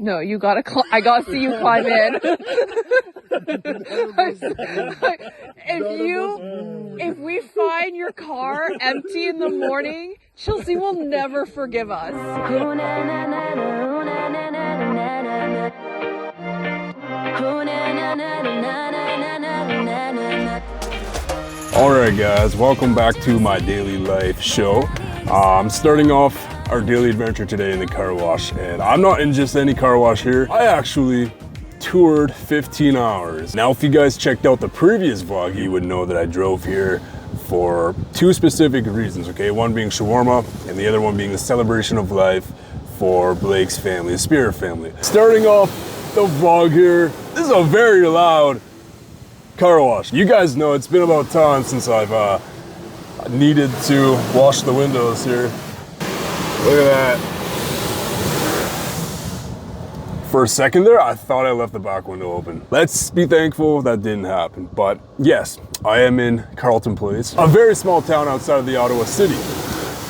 No, you gotta. I gotta see you climb in. If we find your car empty in the morning, Chelsea will never forgive us. Alright guys, welcome back to my daily life show. I'm starting off our daily adventure today in the car wash, and I'm not in just any car wash here. I actually toured 15 hours. Now if you guys checked out the previous vlog, you would know that I drove here for two specific reasons, okay? One being shawarma and the other one being the celebration of life for Blake's family, the Spear family. Starting off the vlog here, this is a very loud car wash. You guys know it's been about time since I've needed to wash the windows here. Look at that. For a second there, I thought I left the back window open. Let's be thankful that didn't happen. But yes, I am in Carleton Place, a very small town outside of the Ottawa city.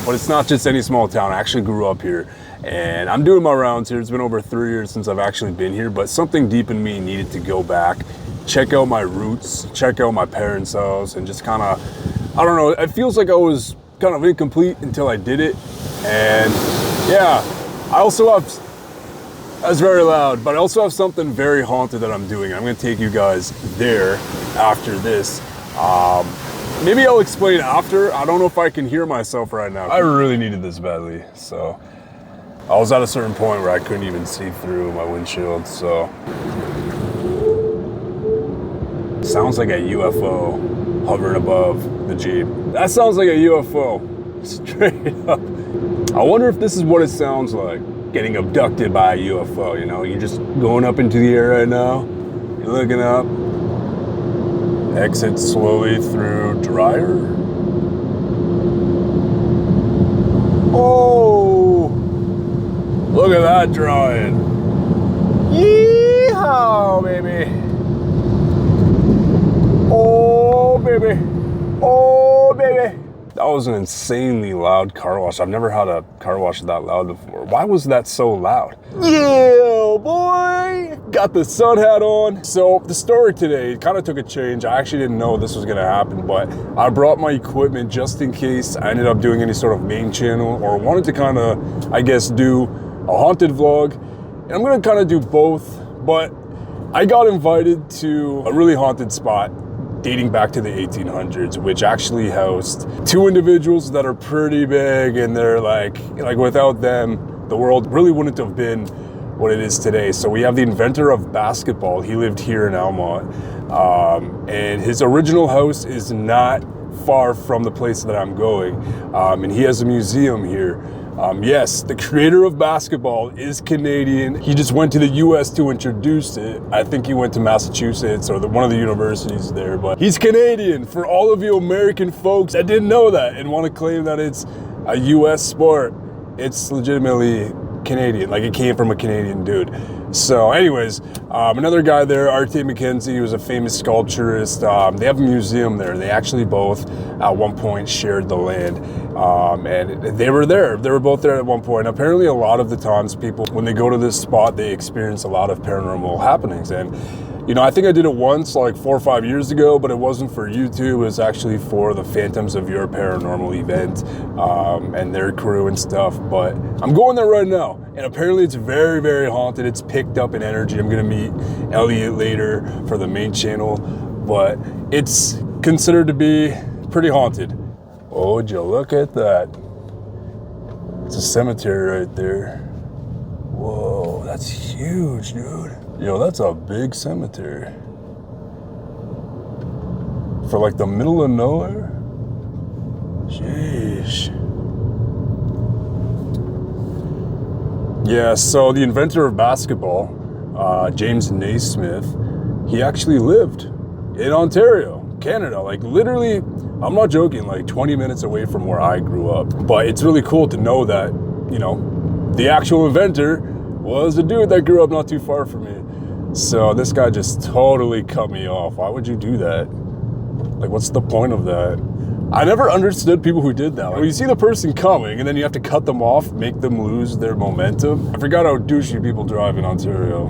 But it's not just any small town. I actually grew up here and I'm doing my rounds here. It's been over 3 years since I've actually been here, but something deep in me needed to go back, check out my roots, check out my parents' house, and just kind of, I don't know, it feels like I was kind of incomplete until I did it. And yeah, I also have, that's very loud, but I also have something very haunted that I'm doing. I'm gonna take you guys there after this. Maybe I'll explain after. I don't know if I can hear myself right now. I really needed this badly, so. I was at a certain point where I couldn't even see through my windshield, so. Sounds like a UFO hovering above the Jeep. That sounds like a UFO, straight up. I wonder if this is what it sounds like, getting abducted by a UFO, you know? You're just going up into the air right now, you're looking up, exit slowly through dryer. Oh, look at that drying. Yeehaw, baby. Oh, baby. Oh, baby. That was an insanely loud car wash. I've never had a car wash that loud before. Why was that so loud? Yeah, boy. Got the sun hat on. So the story today kind of took a change. I actually didn't know this was gonna happen, but I brought my equipment just in case I ended up doing any sort of main channel or wanted to kind of, I guess, do a haunted vlog. And I'm gonna kind of do both, but I got invited to a really haunted spot dating back to the 1800s, which actually housed two individuals that are pretty big, and they're like without them, the world really wouldn't have been what it is today. So we have the inventor of basketball. He lived here in Almont, and his original house is not far from the place that I'm going, and he has a museum here. Yes, the creator of basketball is Canadian. He just went to the US to introduce it. I think he went to Massachusetts or one of the universities there, but he's Canadian. For all of you American folks that didn't know that and want to claim that it's a US sport, it's legitimately Canadian, like it came from a Canadian dude. So anyways, another guy there, Arte McKenzie, who was a famous sculpturist. They have a museum there. They actually both at one point shared the land, and they were there. They were both there at one point. Apparently a lot of the times people, when they go to this spot, they experience a lot of paranormal happenings. And you know, I think I did it once like 4 or 5 years ago, but it wasn't for YouTube. It was actually for the Phantoms of YORE paranormal event and their crew and stuff. But I'm going there right now, and apparently it's very, very haunted. It's picked up in energy. I'm gonna meet Elliot later for the main channel, but it's considered to be pretty haunted. Oh, would you look at that? It's a cemetery right there. Whoa, that's huge, dude. Yo, that's a big cemetery. For like the middle of nowhere? Sheesh. Yeah, so the inventor of basketball, James Naismith, he actually lived in Ontario, Canada. Like literally, I'm not joking, like 20 minutes away from where I grew up. But it's really cool to know that, you know, the actual inventor was a dude that grew up not too far from me. So this guy just totally cut me off. Why would you do that? Like, what's the point of that? I never understood people who did that. When you see the person coming and then you have to cut them off, make them lose their momentum. I forgot how douchey people drive in Ontario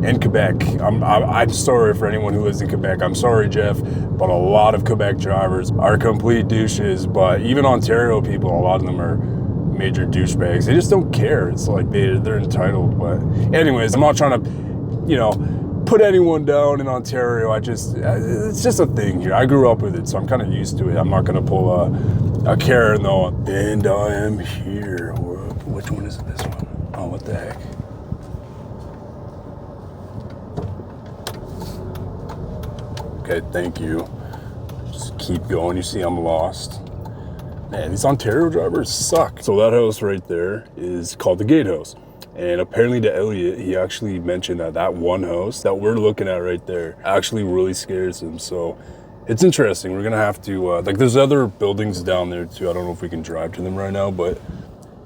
and Quebec. I'm sorry for anyone who lives in Quebec. I'm sorry, Jeff, but a lot of Quebec drivers are complete douches. But even Ontario people, a lot of them are major douchebags. They just don't care. It's like they're entitled. But anyways, I'm not trying to, you know, put anyone down in Ontario. It's just a thing here. I grew up with it, so I'm kind of used to it. I'm not gonna pull a Karen though. And I am here. Which one is this one? Oh, what the heck? Okay, thank you. Just keep going. You see, I'm lost. Man, these Ontario drivers suck. So that house right there is called the Gatehouse. And apparently to Elliot, he actually mentioned that one house that we're looking at right there actually really scares him. So it's interesting. We're gonna have to, like there's other buildings down there too. I don't know if we can drive to them right now, but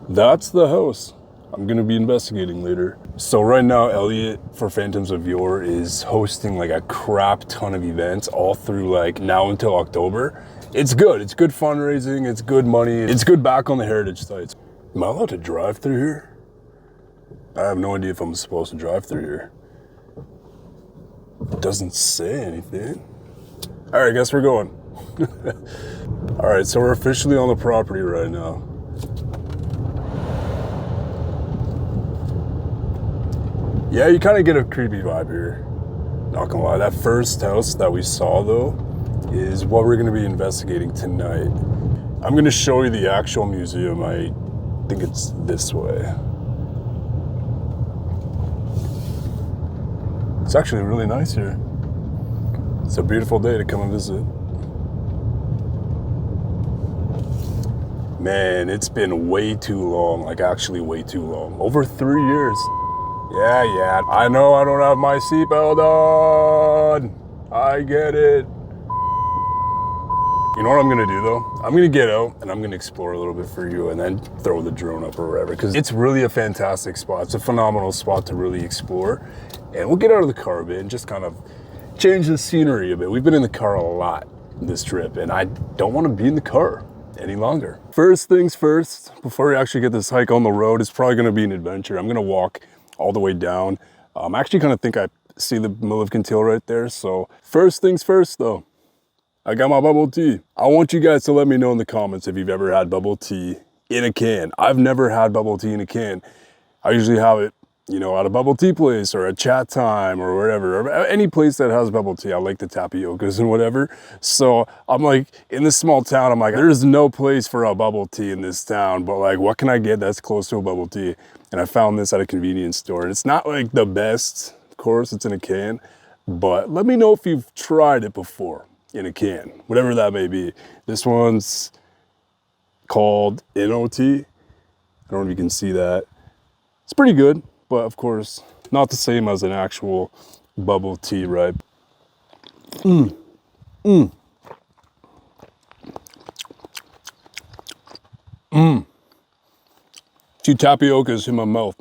that's the house I'm gonna be investigating later. So right now, Elliot for Phantoms of Yore is hosting like a crap ton of events all through like now until October. It's good fundraising, it's good money, it's good back on the heritage sites. Am I allowed to drive through here? I have no idea if I'm supposed to drive through here. It doesn't say anything. All right, guess we're going. All right, so we're officially on the property right now. Yeah, you kind of get a creepy vibe here. Not gonna lie, that first house that we saw though is what we're gonna be investigating tonight. I'm gonna show you the actual museum. I think it's this way. It's actually really nice here. It's a beautiful day to come and visit. Man, it's been way too long, like actually way too long. Over 3 years. Yeah, I know I don't have my seatbelt on. I get it. You know what I'm gonna do though? I'm gonna get out and I'm gonna explore a little bit for you and then throw the drone up or whatever, because it's really a fantastic spot. It's a phenomenal spot to really explore. And we'll get out of the car a bit and just kind of change the scenery a bit. We've been in the car a lot this trip and I don't want to be in the car any longer. First things first, before we actually get this hike on the road, it's probably gonna be an adventure. I'm gonna walk all the way down. I actually kind of think I see the Milliken Tail right there. So first things first though, I got my bubble tea. I want you guys to let me know in the comments if you've ever had bubble tea in a can. I've never had bubble tea in a can. I usually have it, you know, at a bubble tea place or a chat time or wherever, or any place that has bubble tea. I like the tapiocas and whatever. So I'm like, in this small town, I'm like, there's no place for a bubble tea in this town, but like, what can I get that's close to a bubble tea? And I found this at a convenience store. And it's not like the best, of course, it's in a can, but let me know if you've tried it before in a can, whatever that may be. This one's called NOT. I don't know if you can see that. It's pretty good, but of course, not the same as an actual bubble tea, right? Two tapiocas in my mouth.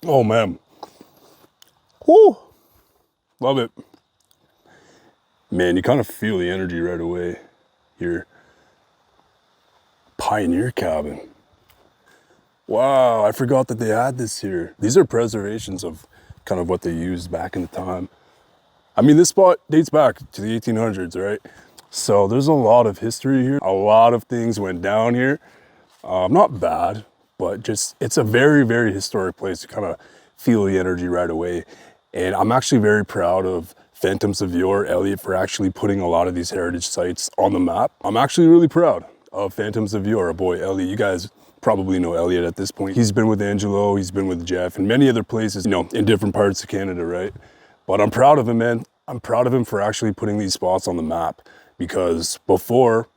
Oh man. Whoo! Love it. Man, you kind of feel the energy right away here. Pioneer cabin. Wow, I forgot that they had this here. These are preservations of kind of what they used back in the time. I mean, this spot dates back to the 1800s, right? So there's a lot of history here. A lot of things went down here. Not bad, but just, it's a very, very historic place to kind of feel the energy right away. And I'm actually very proud of Phantoms of Yore, Elliot, for actually putting a lot of these heritage sites on the map. I'm actually really proud of Phantoms of Yore. Boy, Elliot, you guys probably know Elliot at this point. He's been with Angelo, he's been with Jeff, and many other places, you know, in different parts of Canada, right? But I'm proud of him, man. I'm proud of him for actually putting these spots on the map, because before,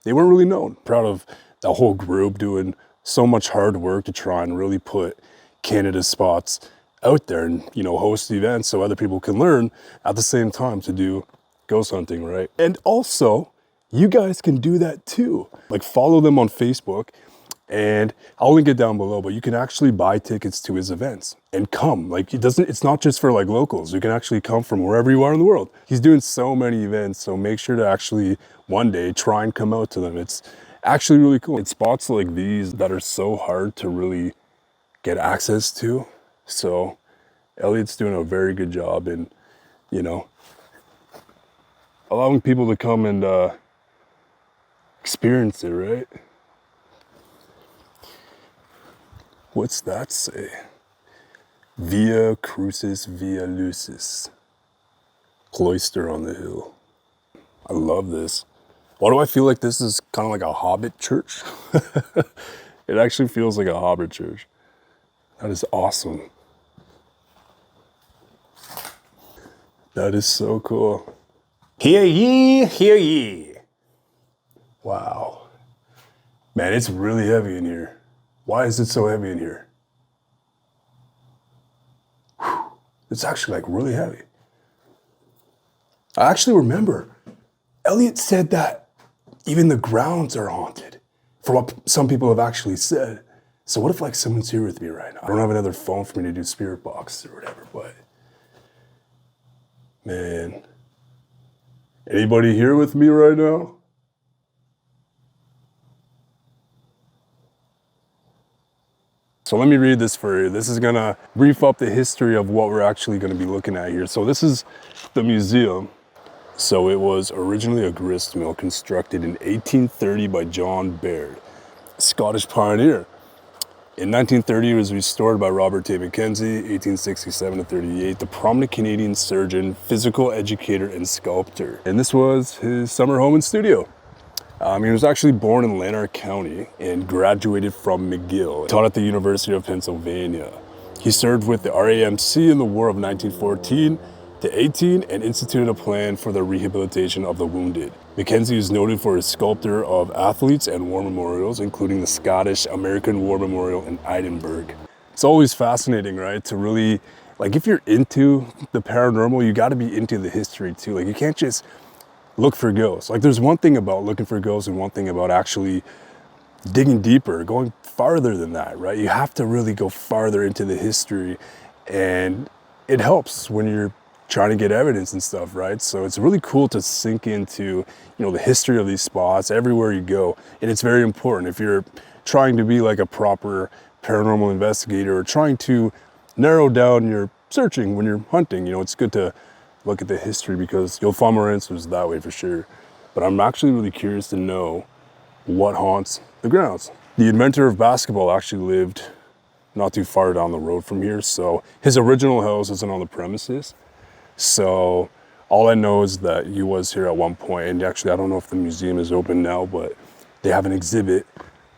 they weren't really known. Proud of the whole group doing so much hard work to try and really put Canada's spots out there and, you know, host events so other people can learn at the same time to do ghost hunting, right? And also, you guys can do that too. Like, follow them on Facebook And I'll link it down below, but you can actually buy tickets to his events and come. Like it's not just for like locals. You can actually come from wherever you are in the world. He's doing so many events, so make sure to actually one day try and come out to them. It's actually really cool. It's spots like these that are so hard to really get access to. So Elliot's doing a very good job in, you know, allowing people to come and experience it, right? What's that say? Via Crucis, Via Lucis. Cloister on the hill. I love this. Why do I feel like this is kind of like a hobbit church? It actually feels like a hobbit church. That is awesome. That is so cool. Hear ye, hear ye. Wow. Man, it's really heavy in here. Why is it so heavy in here? Whew. It's actually like really heavy. I actually remember Elliot said that even the grounds are haunted, for what some people have actually said. So what if like someone's here with me right now? I don't have another phone for me to do spirit box or whatever, but man, anybody here with me right now? So let me read this for you. This is gonna brief up the history of what we're actually gonna be looking at here. So this is the museum. So it was originally a grist mill constructed in 1830 by John Baird, a Scottish pioneer. In 1930, it was restored by Robert T. Mackenzie, 1867 to 38, the prominent Canadian surgeon, physical educator, and sculptor. And this was his summer home and studio. He was actually born in Lanark County and graduated from McGill, taught at the University of Pennsylvania. He served with the RAMC in the War of 1914 to 18 and instituted a plan for the rehabilitation of the wounded. Mackenzie is noted for his sculpture of athletes and war memorials, including the Scottish American War Memorial in Edinburgh. It's always fascinating, right? To really, like if you're into the paranormal, you gotta be into the history too. Like you can't just look for ghosts. Like there's one thing about looking for ghosts and one thing about actually digging deeper, going farther than that, right? You have to really go farther into the history, and it helps when you're trying to get evidence and stuff, right? So it's really cool to sink into, the history of these spots everywhere you go. And it's very important if you're trying to be like a proper paranormal investigator or trying to narrow down your searching when you're hunting. It's good to look at the history because you'll find more answers that way for sure. But I'm actually really curious to know what haunts the grounds. The inventor of basketball actually lived not too far down the road from here. So his original house isn't on the premises. So all I know is that he was here at one point, and actually I don't know if the museum is open now, but they have an exhibit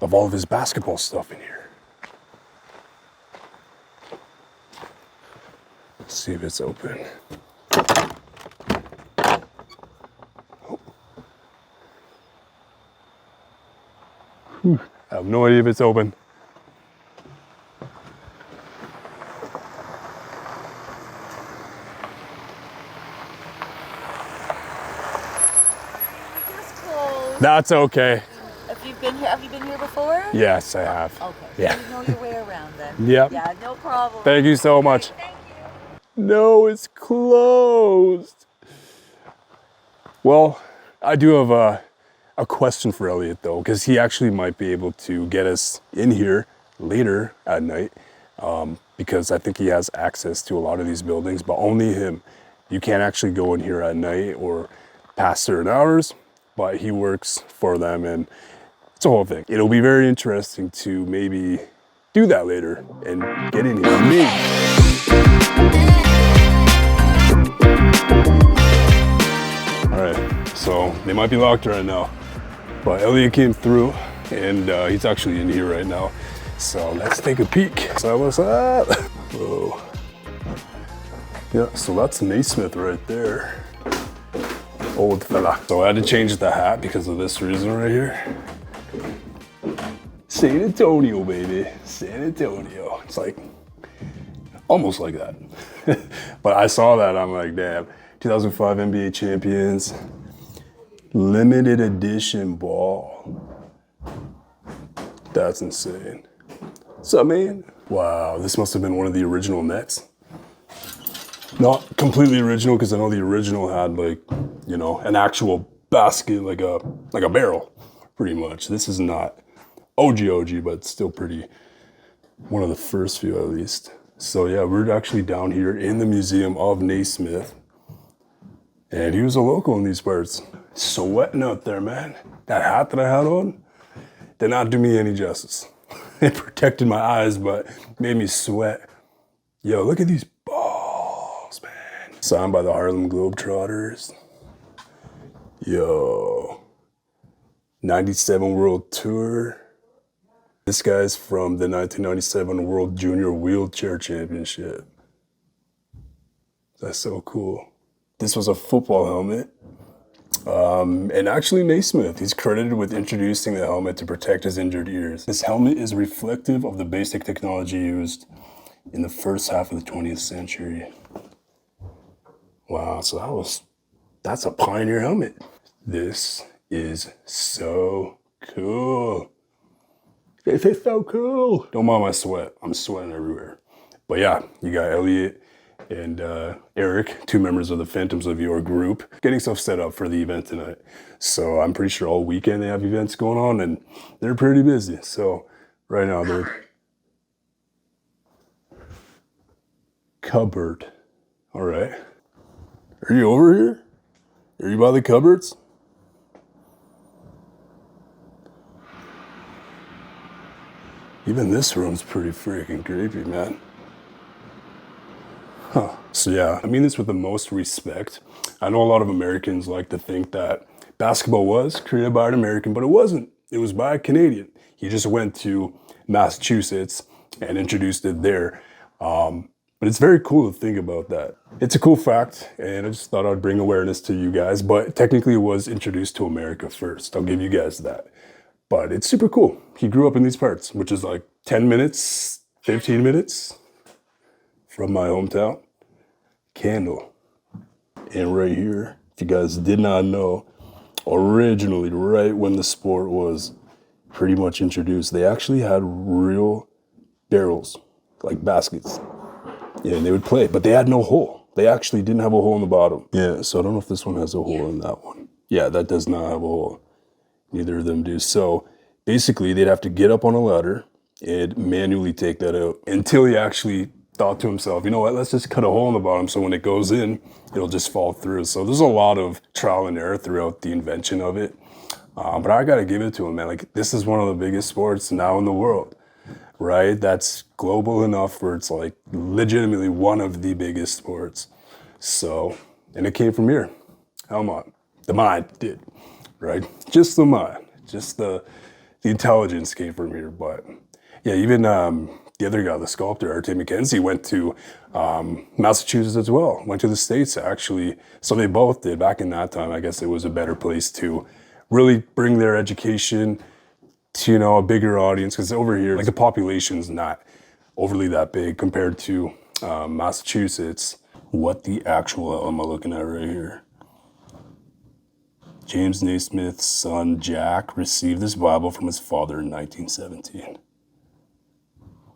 of all of his basketball stuff in here. Let's see if it's open. Whew. I have no idea if it's open. That's okay. Have you been here before? Yes, I have. Okay. Yeah. You know your way around then. Yep. Yeah, no problem. Thank you so much. Thank you. No, it's closed. Well, I do have a question for Elliot though, because he actually might be able to get us in here later at night, because I think he has access to a lot of these buildings, but only him. You can't actually go in here at night or past certain hours, but he works for them and it's a whole thing. It'll be very interesting to maybe do that later and get in here. Maybe. All right, so they might be locked right now, but Elliot came through and he's actually in here right now. So let's take a peek. So what's that? Whoa. Yeah, so that's Naismith right there. Old fella. So I had to change the hat because of this reason right here. San Antonio, baby. San Antonio. It's like, almost like that. But I saw that, I'm like, damn. 2005 NBA champions. Limited edition ball. That's insane. What's up, man? Wow, this must have been one of the original nets. Not completely original, because I know the original had like, you know, an actual basket, like a barrel, pretty much. This is not OG, but still pretty, one of the first few at least. So yeah, we're actually down here in the Museum of Naismith. And he was a local in these parts. Sweating out there, man. That hat that I had on did not do me any justice. It protected my eyes, but made me sweat. Yo, look at these balls, man. Signed by the Harlem Globetrotters. Yo. 97 World Tour. This guy's from the 1997 World Junior Wheelchair Championship. That's so cool. This was a football helmet. And actually Naismith, he's credited with introducing the helmet to protect his injured ears. This helmet is reflective of the basic technology used in the first half of the 20th century. Wow, so that's a pioneer helmet. This is so cool. This is so cool. Don't mind my sweat. I'm sweating everywhere. But yeah, you got Elliot and Eric, two members of the Phantoms of Yore group, getting stuff set up for the event tonight. So I'm pretty sure all weekend they have events going on and they're pretty busy. So right now they're cupboard. All right. Are you over here? Are you by the cupboards? Even this room's pretty freaking creepy, man. Huh. So yeah, I mean this with the most respect. I know a lot of Americans like to think that basketball was created by an American, but it wasn't. It was by a Canadian. He just went to Massachusetts and introduced it there. But it's very cool to think about that. It's a cool fact, and I just thought I'd bring awareness to you guys, but technically it was introduced to America first. I'll give you guys that. But it's super cool. He grew up in these parts, which is like 10 minutes, 15 minutes from my hometown. Candle. And right here, if you guys did not know, originally, right when the sport was pretty much introduced, they actually had real barrels, like baskets. Yeah, and they would play, but they had no hole. They actually didn't have a hole in the bottom. Yeah, so I don't know if this one has a hole in that one. Yeah, that does not have a hole. Neither of them do. So basically, they'd have to get up on a ladder and manually take that out until he actually thought to himself, you know what, let's just cut a hole in the bottom so when it goes in, it'll just fall through. So there's a lot of trial and error throughout the invention of it. But I gotta give it to him, man. Like, this is one of the biggest sports now in the world, right? That's global enough where it's like legitimately one of the biggest sports. So, and it came from here. Helmut. The mind did, right? Just the mind. Just the intelligence came from here. But yeah, even the other guy, the sculptor, R.T. McKenzie, went to Massachusetts as well. Went to the States, actually. So they both did. Back in that time, I guess it was a better place to really bring their education to, you know, a bigger audience. Because over here, like, the population's not overly that big compared to Massachusetts. What the actual hell am I looking at right here? James Naismith's son, Jack, received this Bible from his father in 1917.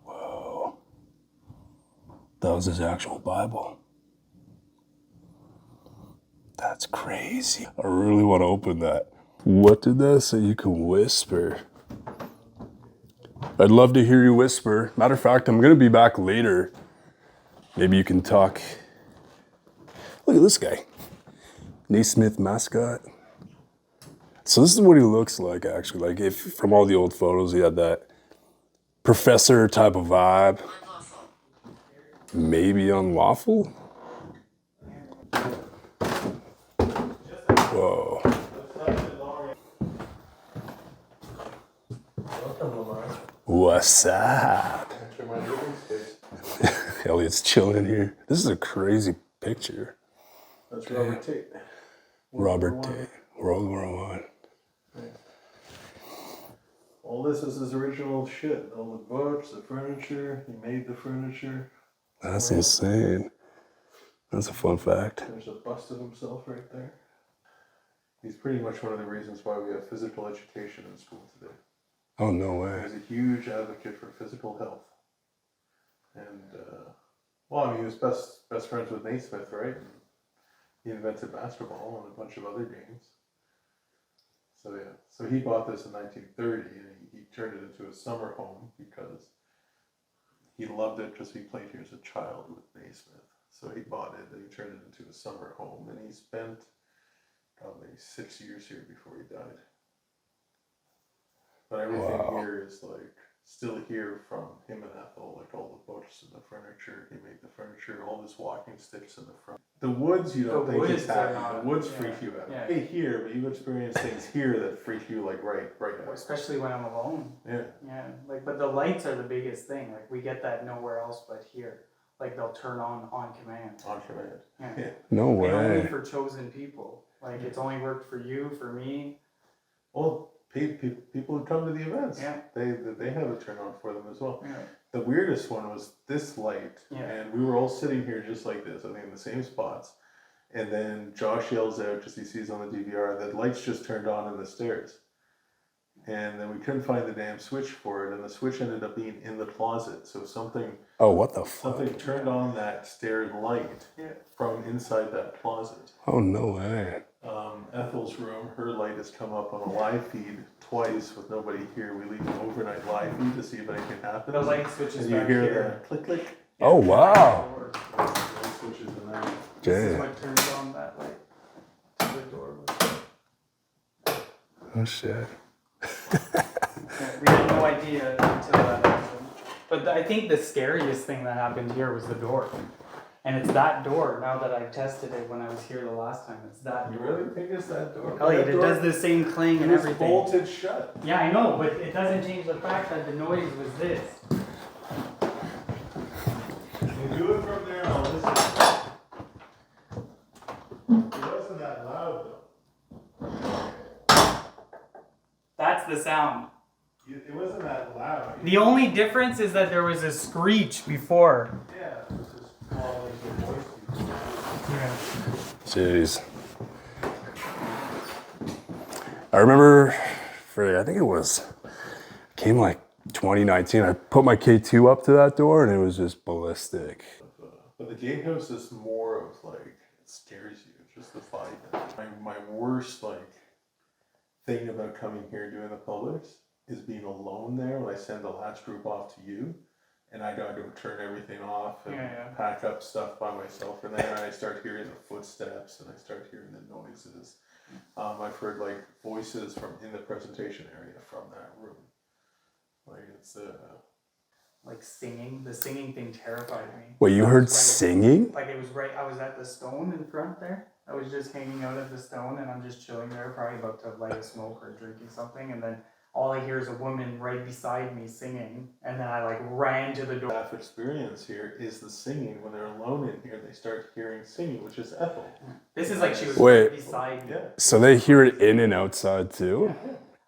Whoa. That was his actual Bible. That's crazy. I really want to open that. What did that say? You can whisper. I'd love to hear you whisper. Matter of fact, I'm going to be back later. Maybe you can talk. Look at this guy. Naismith mascot. So this is what he looks like, actually. Like, if from all the old photos, he had that professor type of vibe. Maybe unlawful? Whoa. What's up? Elliot's chilling here. This is a crazy picture. That's Robert Tate. Robert Tate. World War I. All this is his original shit. All the books, the furniture. He made the furniture. That's insane. That's a fun fact. There's a bust of himself right there. He's pretty much one of the reasons why we have physical education in school today. Oh, no He way. was a huge advocate for physical health. And, well, I mean, he was best friends with Naismith, right? And he invented basketball and a bunch of other games. So, yeah. So he bought this in 1930, and he turned it into a summer home because he loved it because he played here as a child with Naismith. So he bought it, and he turned it into a summer home, and he spent probably 6 years here before he died. But everything here is like still here from him and Ethel, like all the books and the furniture. He made the furniture, all his walking sticks in the front. The woods, you don't think it's happening. The woods freak you out. Yeah. Hey, here, but you experience things here that freak you like right out. Especially when I'm alone. Yeah. Yeah, like, but the lights are the biggest thing. Like, we get that nowhere else but here. Like, they'll turn on command. On command. Yeah. No And only way. for chosen people. Like, it's only worked for you, for me. Well, people who come to the events, Yeah. they have it turned on for them as well. Yeah. The weirdest one was this light, Yeah. and we were all sitting here just like this, I think in the same spots. And then Josh yells out because he sees on the DVR that lights just turned on in the stairs. And then we couldn't find the damn switch for it, and the switch ended up being in the closet. So something Oh, what the fuck? turned on that stair light from inside that closet. Oh, no way. Ethel's room, her light has come up on a live feed twice with nobody here. We leave an overnight live feed to see if anything happens. The light switches And you back hear here. the click click. Oh, wow. The light switches and then This is Jay. what turns on that light to the door. Oh, shit. Yeah, we had no idea until that happened. But I think the scariest thing that happened here was the door. And it's that door, now that I've tested it when I was here the last time, it's that you door. really think it's that door? Elliot, That it door, does the same clang it and was everything. bolted shut. Yeah, I know, but it doesn't change the fact that the noise was this. You do it from there, I'll listen. It wasn't that loud though. That's the sound. It wasn't that loud. The only difference is that there was a screech before. Yeah, it was just following the voice. Jeez. I remember I think it was, came like 2019. I put my K2 up to that door and it was just ballistic. But the gatehouse is more of like, it scares you, just the vibe. My worst like thing about coming here and doing the Publix is being alone there when I send the last group off to you. And I gotta go turn everything off and pack up stuff by myself in there. And I start hearing the footsteps and I start hearing the noises. I've heard like voices from in the presentation area from that room. Like it's Like singing. The singing thing terrified me. Wait, you heard singing? Like it was right, I was at the stone in front there. I was just hanging out at the stone and I'm just chilling there, probably about to light a smoke or drinking something. And then all I hear is a woman right beside me singing. And then I like ran to the door. staff experience here is the singing. When they're alone in here, they start hearing singing, which is Ethel. This is like she was Wait. right beside me. Yeah. So they hear it in and outside too?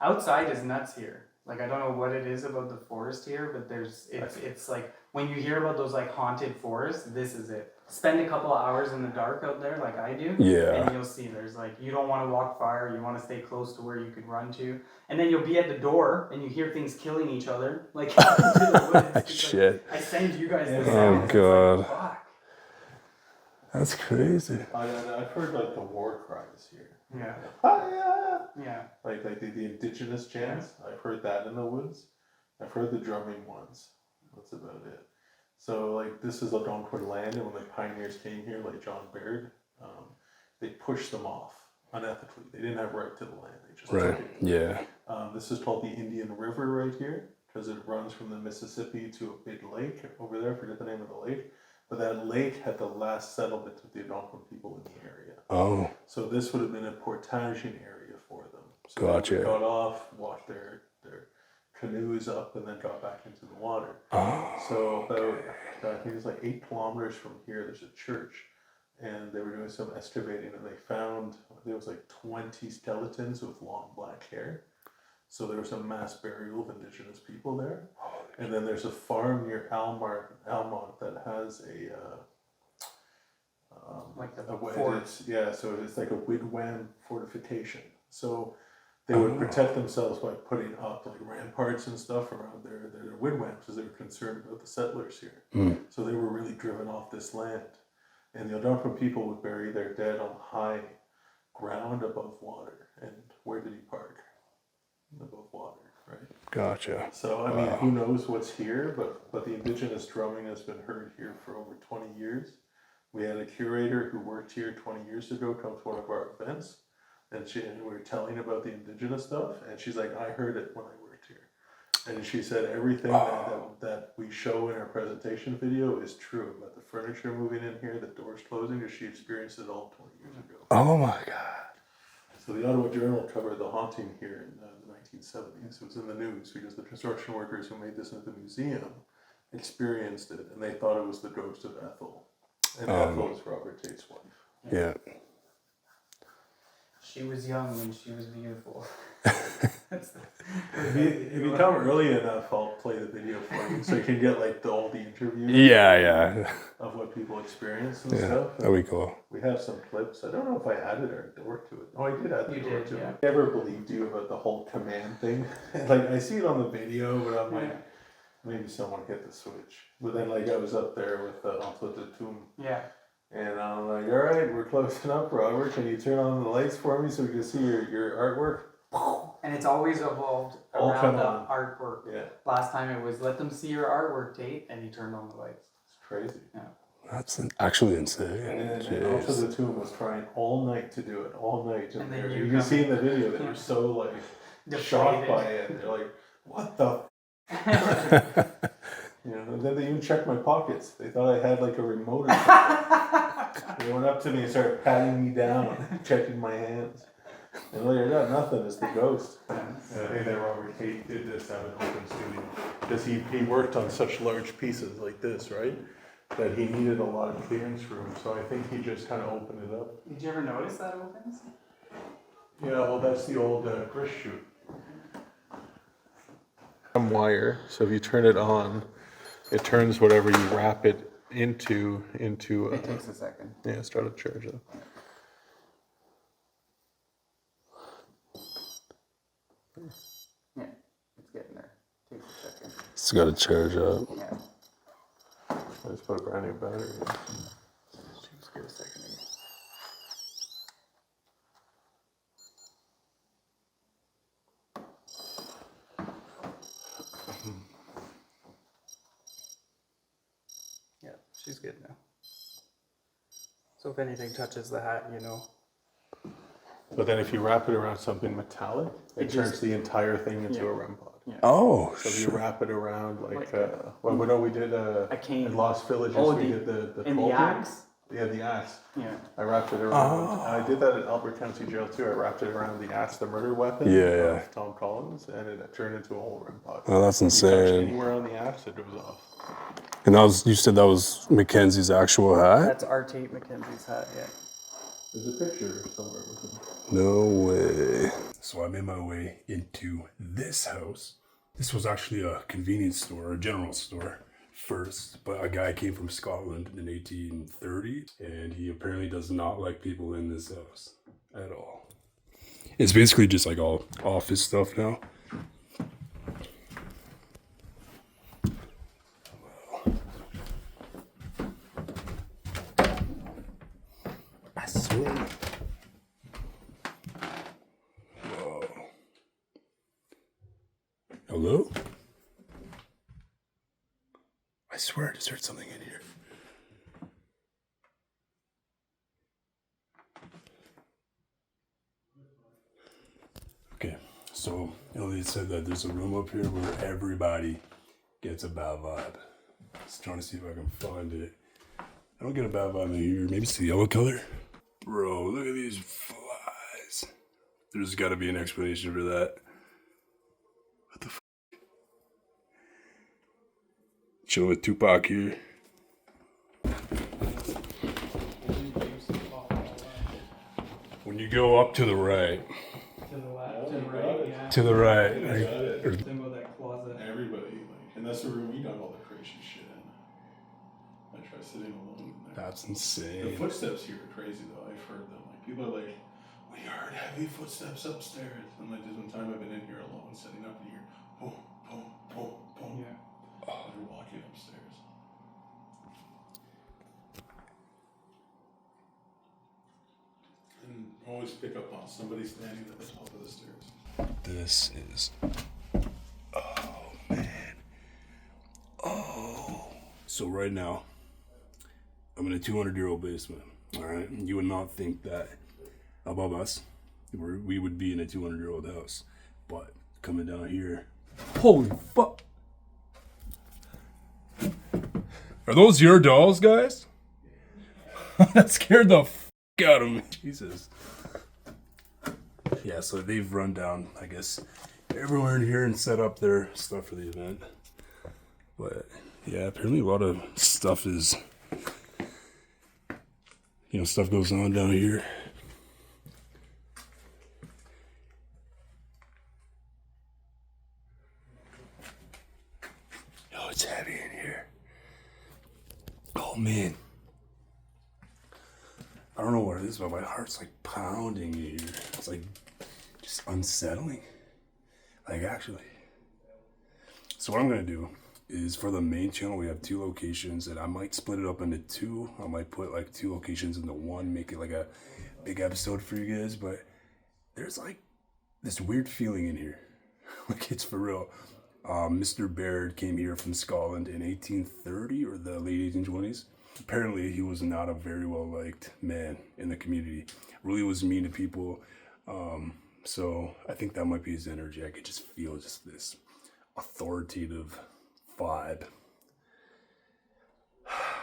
Outside is nuts here. Like I don't know what it is about the forest here, but it's like when you hear about those like haunted forests, this is it. Spend a couple of hours in the dark out there like I do. Yeah. And you'll see there's like you don't want to walk far, you want to stay close to where you could run to. And then you'll be at the door and you hear things killing each other. Like into the woods. It's Shit. Like, I send you guys this. Oh, God. Like, fuck. That's crazy. I've heard like the war cries here. Yeah. Yeah. Like the indigenous chants. I've heard that in the woods. I've heard the drumming ones. That's about it. So like this is Algonquin land, and when the pioneers came here, like John Baird, they pushed them off unethically. They didn't have right to the land. They just Right. took it. Yeah. This is called the Indian River right here because it runs from the Mississippi to a big lake over there. I forget the name of the lake. But that lake had the last settlement of the Algonquin people in the area. Oh. So this would have been a portaging area for them. So Gotcha. they got off, walked their canoes up, and then got back into the water. Oh. So about, I think it's like 8 kilometers from here, there's a church. And they were doing some excavating, and they found, there was like 20 skeletons with long black hair. So there was a mass burial of indigenous people there. And then there's a farm near Almont that has Like the a fort. so it's like a wigwam fortification. So they would protect themselves by putting up like ramparts and stuff around their wigwams because they were concerned about the settlers here. So they were really driven off this land. And the Algonquin people would bury their dead on high ground above water. And where did he park? Above water, right? Gotcha. So, I mean, who knows what's here, but the indigenous drumming has been heard here for over 20 years. We had a curator who worked here 20 years ago come to one of our events, and we were telling about the indigenous stuff, and she's like, I heard it when I worked here. And she said everything that we show in our presentation video is true about the furniture moving in here, the doors closing, because she experienced it all 20 years ago. Oh my God. So the Ottawa Journal covered the haunting here in the 1970s. It was in the news because the construction workers who made this into the museum experienced it, and they thought it was the ghost of Ethel. And Ethel is Robert Tate's wife. Yeah. She was young when she was beautiful. If you come early enough, I'll play the video for you so you can get like all the interviews. Yeah. Of what people experience and Yeah, stuff. that'd be cool. We have some clips. I don't know if I added our door to it. Oh, I did add the door to yeah. it. I never believed you about the whole command thing. Like, I see it on the video, but I'm like, maybe someone hit the switch. But then, like, I was up there with Entre the Tomb. Yeah. And I'm like, all right, we're closing up, Robert. Can you turn on the lights for me so we can see your artwork? And it's always evolved All around come the on. artwork. Yeah, Last time it was let them see your artwork, Tate, and he turned on the lights. it's crazy. That's actually insane. And Entre Jeez. the Tomb was trying all night to do it, all night. And And then you you can come see in the video, they were so, like, shocked by it. They're like, what the You know, and then they even checked my pockets. They thought I had like a remote or something. They went up to me and started patting me down, checking my hands. And later, got nothing, it's the ghost. I think that Robert Tate did this at an open studio. Because he worked on such large pieces like this, right? That he needed a lot of clearance room. So I think he just kind of opened it up. Did you ever notice that opens? Yeah, well, that's the old grist chute. Wire, so if you turn it on, it turns whatever you wrap it into. It takes a second. Yeah, start to charge it. Yeah, it's getting there. Takes a second. It's got to charge up. Yeah. I just put a brand new battery in. Just give a second again. Yeah, she's good now. So if anything touches the hat, you know. But then if you wrap it around something metallic, it turns just- the entire thing into a REM pod. Oh, So if you shit. wrap it around well, we know we did a cane. in Lost Villages, Oh, we the- did the And the 12 axe? Yeah, the axe. Yeah. I wrapped it around. I did that at Albert County Jail too. I wrapped it around the axe, the murder weapon Yeah. of Tom Collins, and it turned into a whole REM pod. Oh, that's You touch insane. anywhere on the axe, it goes off. And you said that was Mackenzie's actual hat? That's our Tate McKenzie's hat, yeah. There's a picture somewhere with him. No way. So I made my way into this house. This was actually a convenience store, a general store first, but a guy came from Scotland in 1830, and he apparently does not like people in this house at all. It's basically just like all office stuff now. I swear. Whoa. Hello? I swear I just heard something in here. Okay, so Elliot said that there's a room up here where everybody gets a bad vibe. Just trying to see if I can find it. I don't get a bad vibe in here. Maybe it's the yellow color. Bro, look at these flies. There's got to be an explanation for that. What the f? Chilling with Tupac here. When you go up to the right. To the left, to the right, yeah. To the right. Think about that closet. Everybody, and that's the room we done all the crazy shit in. I try sitting alone in there. That's The insane. footsteps here are crazy though. I've heard them. Like people are like, We heard heavy footsteps upstairs. And like this one time I've been in here alone, setting up here. Boom, boom, boom, boom. Yeah. They're walking upstairs. And always pick up on somebody standing at the top of the stairs. This is. Oh, man. Oh. So, right now, I'm in a 200-year-old basement. All right. You would not think that above us, we would be in a 200-year-old house. But coming down here. Holy fuck. Are those your dolls, guys? That scared the fuck out of me. Jesus. Yeah, so they've run down, I guess, everywhere in here and set up their stuff for the event. But yeah, apparently a lot of stuff is, stuff goes on down here. Oh, it's heavy in here. Oh man. I don't know what it is, but my heart's like pounding here. It's like just unsettling. Like actually. So what I'm gonna do is for the main channel, we have 2 locations, and I might split it up into 2. I might put like 2 locations into one, make it like a big episode for you guys. But there's like this weird feeling in here. Like it's for real. Mr. Baird came here from Scotland in 1830 or the late 1820s. Apparently, he was not a very well-liked man in the community. Really was mean to people. So I think that might be his energy. I could just feel just this authoritative vibe.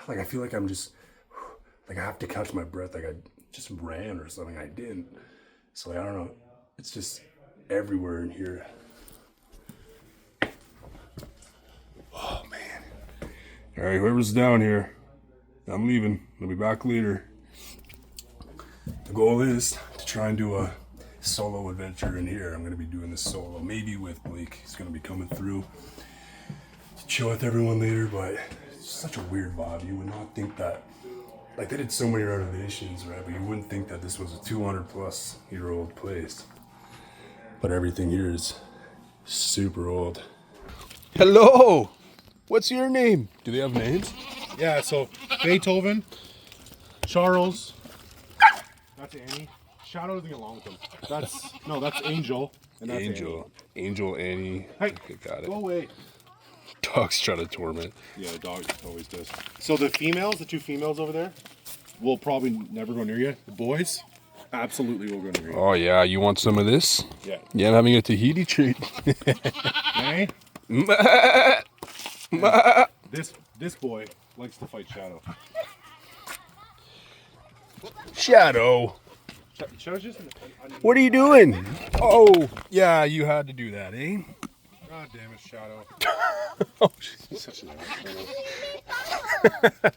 Like I feel like I'm just, like I have to catch my breath. Like I just ran or something. I didn't. So like, I don't know. It's just everywhere in here. Oh man. All right, whoever's down here, I'm leaving. I'll be back later. The goal is to try and do a solo adventure in here. I'm going to be doing this solo, maybe with Blake. He's going to be coming through to chill with everyone later, but it's such a weird vibe. You would not think that, like they did so many renovations, right? But you wouldn't think that this was a 200-plus-year-old place. But everything here is super old. Hello! What's your name? Do they have names? Yeah, so Beethoven, Charles, that's Annie. Shadow doesn't get along with them. That's Angel, and that's Angel. Angel, Annie. Annie. Okay, got it. Go away. Dogs try to torment. Yeah, the dog always does. So the 2 females over there, will probably never go near you. The boys, absolutely will go near you. Oh yeah, you want some of this? Yeah. Yeah, I'm having a Tahiti treat. Okay? This boy likes to fight Shadow. Shadow, Shadow's just what are you doing? Oh, yeah, you had to do that, eh? God damn it, Shadow. Oh, He's such an ass.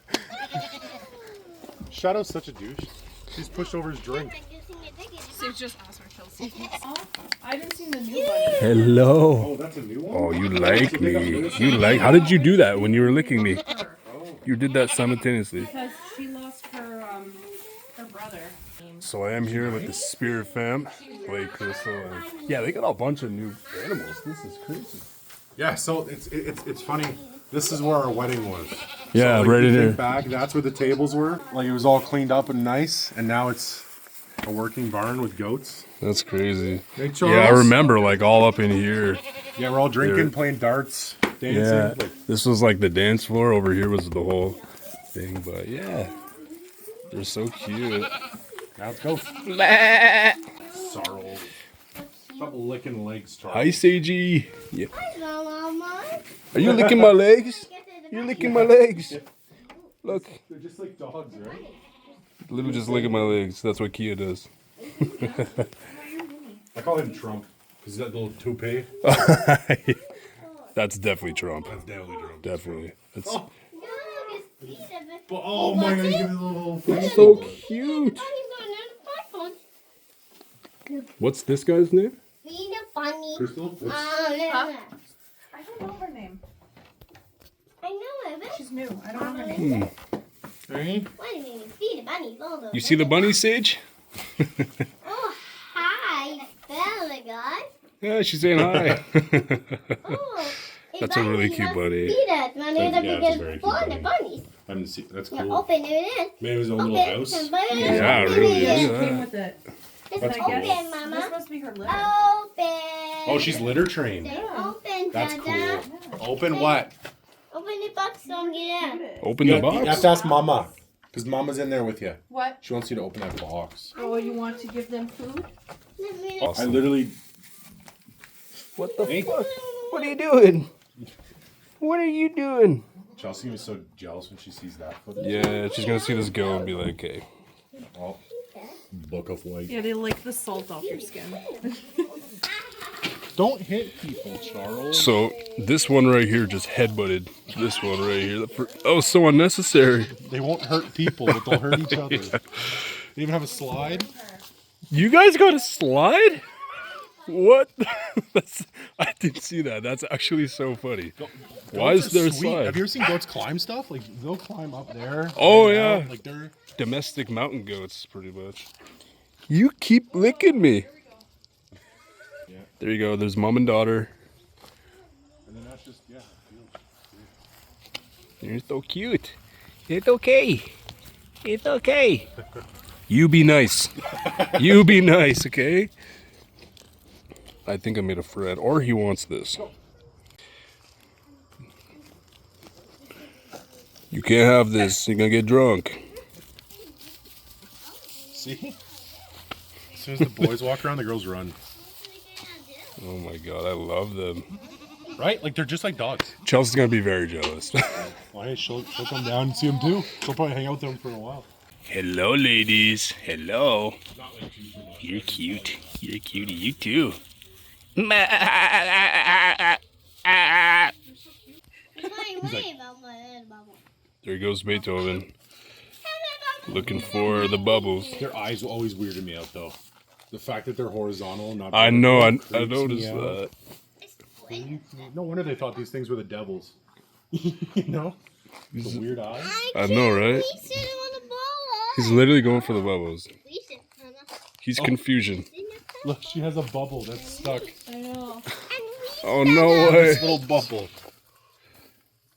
Shadow's such a douche. He's pushed over his drink. So just ask for Chelsea. Oh, I haven't seen the new bunny. hello. Oh, that's a new one? Oh, you like me. How did you do that when you were licking me? You did that simultaneously. Because she lost her brother. So I am here with the Spirit Fam, Blake, Crystal, and yeah, they got a bunch of new animals. This is crazy. Yeah, so it's funny. This is where our wedding was. Yeah, so, like, right you in think here. Back, that's where the tables were. Like it was all cleaned up and nice, and now it's a working barn with goats. That's crazy. Hey, Yeah, Charles. I remember like all up in here. Yeah, we're all drinking, playing darts, dancing. Yeah, Like, this was like the dance floor. Over here was the whole thing, but yeah, they're so cute. now let's go. Sorrow. Stop licking legs, Charles. Hi, Seiji. Yeah. Are you licking my legs? You're licking my legs. Look, They're just like dogs, right? literally just licking my legs. That's what Kia does. I call him Trump because he's that little toupee. That's definitely Trump. That's definitely Trump. Definitely. That's But, oh my god, you give me the little face. so cute. What's this guy's name? Crystal? What's, I don't know her name. I know it. She's new. I don't know her name. hey? Wait a minute. See the bunny. Hold on. You see the bunny, Sage? Oh, Yeah, she's saying hi. Oh, That's a really cute bunny. See that? Man, Yeah, it's a it's a very big cute bunny. bunny. Bunnies. I haven't seen. That's Now cool. open it in. Man, it was a little Open. house. Yeah, really. Yeah, she Look at came that. with it. It's That's open, cool. Mama. This must be her litter. Open. Oh, she's litter trained. Say open, That's Dada. cool. Open what? Open the box and get in. Open the You have box. to ask Mama, because Mama's in there with you. What? She wants you to open that box. Oh, you want to give them food? Let me I literally. What the Hey. fuck? What are you doing? What are you doing? Chelsea was so jealous when she sees that footage. Yeah, she's gonna see this go and be like, hey. Oh, book of white. Yeah, they like the salt off your skin. Don't hit people, Charles. So this one right here just headbutted this one right here. That was so unnecessary. They won't hurt people, but they'll hurt each other. They even have a slide. You guys got a slide? What? I didn't see that. That's actually so funny. Why Goats is there are a sweet. slide? Have you ever seen goats climb stuff? Like they'll climb up there. Oh, hang yeah. out. Like they're. Domestic mountain goats, pretty much. You keep licking me. Yeah. There you go. There's mom and daughter. And then that's just yeah. You're so cute. It's okay. It's okay. You be nice. You be nice, okay? I think I made a friend, or he wants this. You can't have this. You're gonna get drunk. See? As soon as the boys walk around, the girls run. Oh my god, I love them. Right? Like they're just like dogs. Chelsea's gonna be very jealous. Well, hey, she'll come down and see them too. She'll probably hang out with them for a while. Hello, ladies. Hello. You're cute. You're cutie. You too. There goes Beethoven. Looking for the bubbles. Their eyes always weirded me out though. The fact that they're horizontal, not. I know. I vertical, creeps noticed me out. that. No wonder they thought these things were the devils. You know? The weird eyes. I know, right? He's literally going for the bubbles. He's confusion. Look, she has a bubble that's stuck. I know. Oh no way! This little bubble.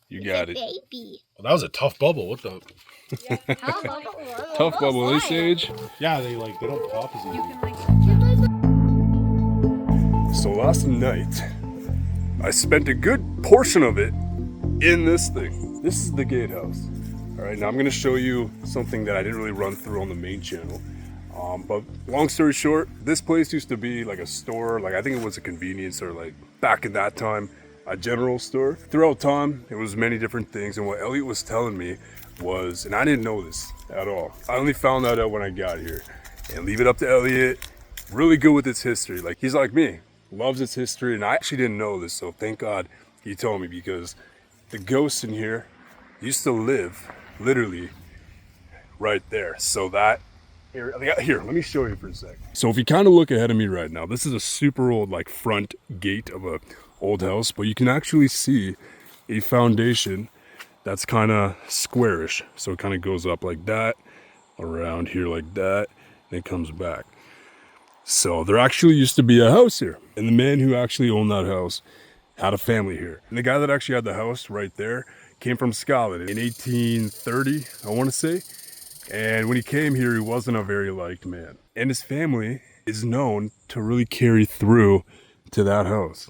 You got it. Baby. Well, that was a tough bubble. What the? Tough bubble, this age. Yeah, they don't pop as You easy. can like. So last night, I spent a good portion of it in this thing. This is the gatehouse. All right, now I'm gonna show you something that I didn't really run through on the main channel. But long story short, this place used to be like a store. Like I think it was a convenience or like back in that time, a general store. Throughout time, it was many different things. And what Elliot was telling me was, and I didn't know this at all. I only found that out when I got here. And leave it up to Elliot. Really good with its history. Like he's like me, loves its history. And I actually didn't know this, so thank God he told me, because the ghosts in here used to live literally right there. So that here, let me show you for a sec. So if you kind of look ahead of me right now, this is a super old like front gate of a old house, but you can actually see a foundation that's kind of squarish. So it kind of goes up like that, around here like that, and it comes back. So there actually used to be a house here, and the man who actually owned that house had a family here. And the guy that actually had the house right there came from Scotland in 1830, I want to say. And when he came here, he wasn't a very liked man. And his family is known to really carry through to that house.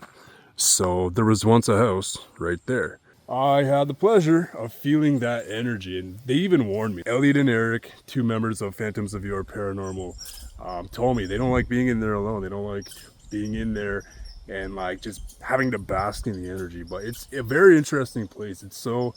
So there was once a house right there. I had the pleasure of feeling that energy, and they even warned me. Elliot and Eric, two members of Phantoms of YORE Paranormal, told me they don't like being in there alone. They don't like being in there and like just having to bask in the energy. But it's a very interesting place. It's so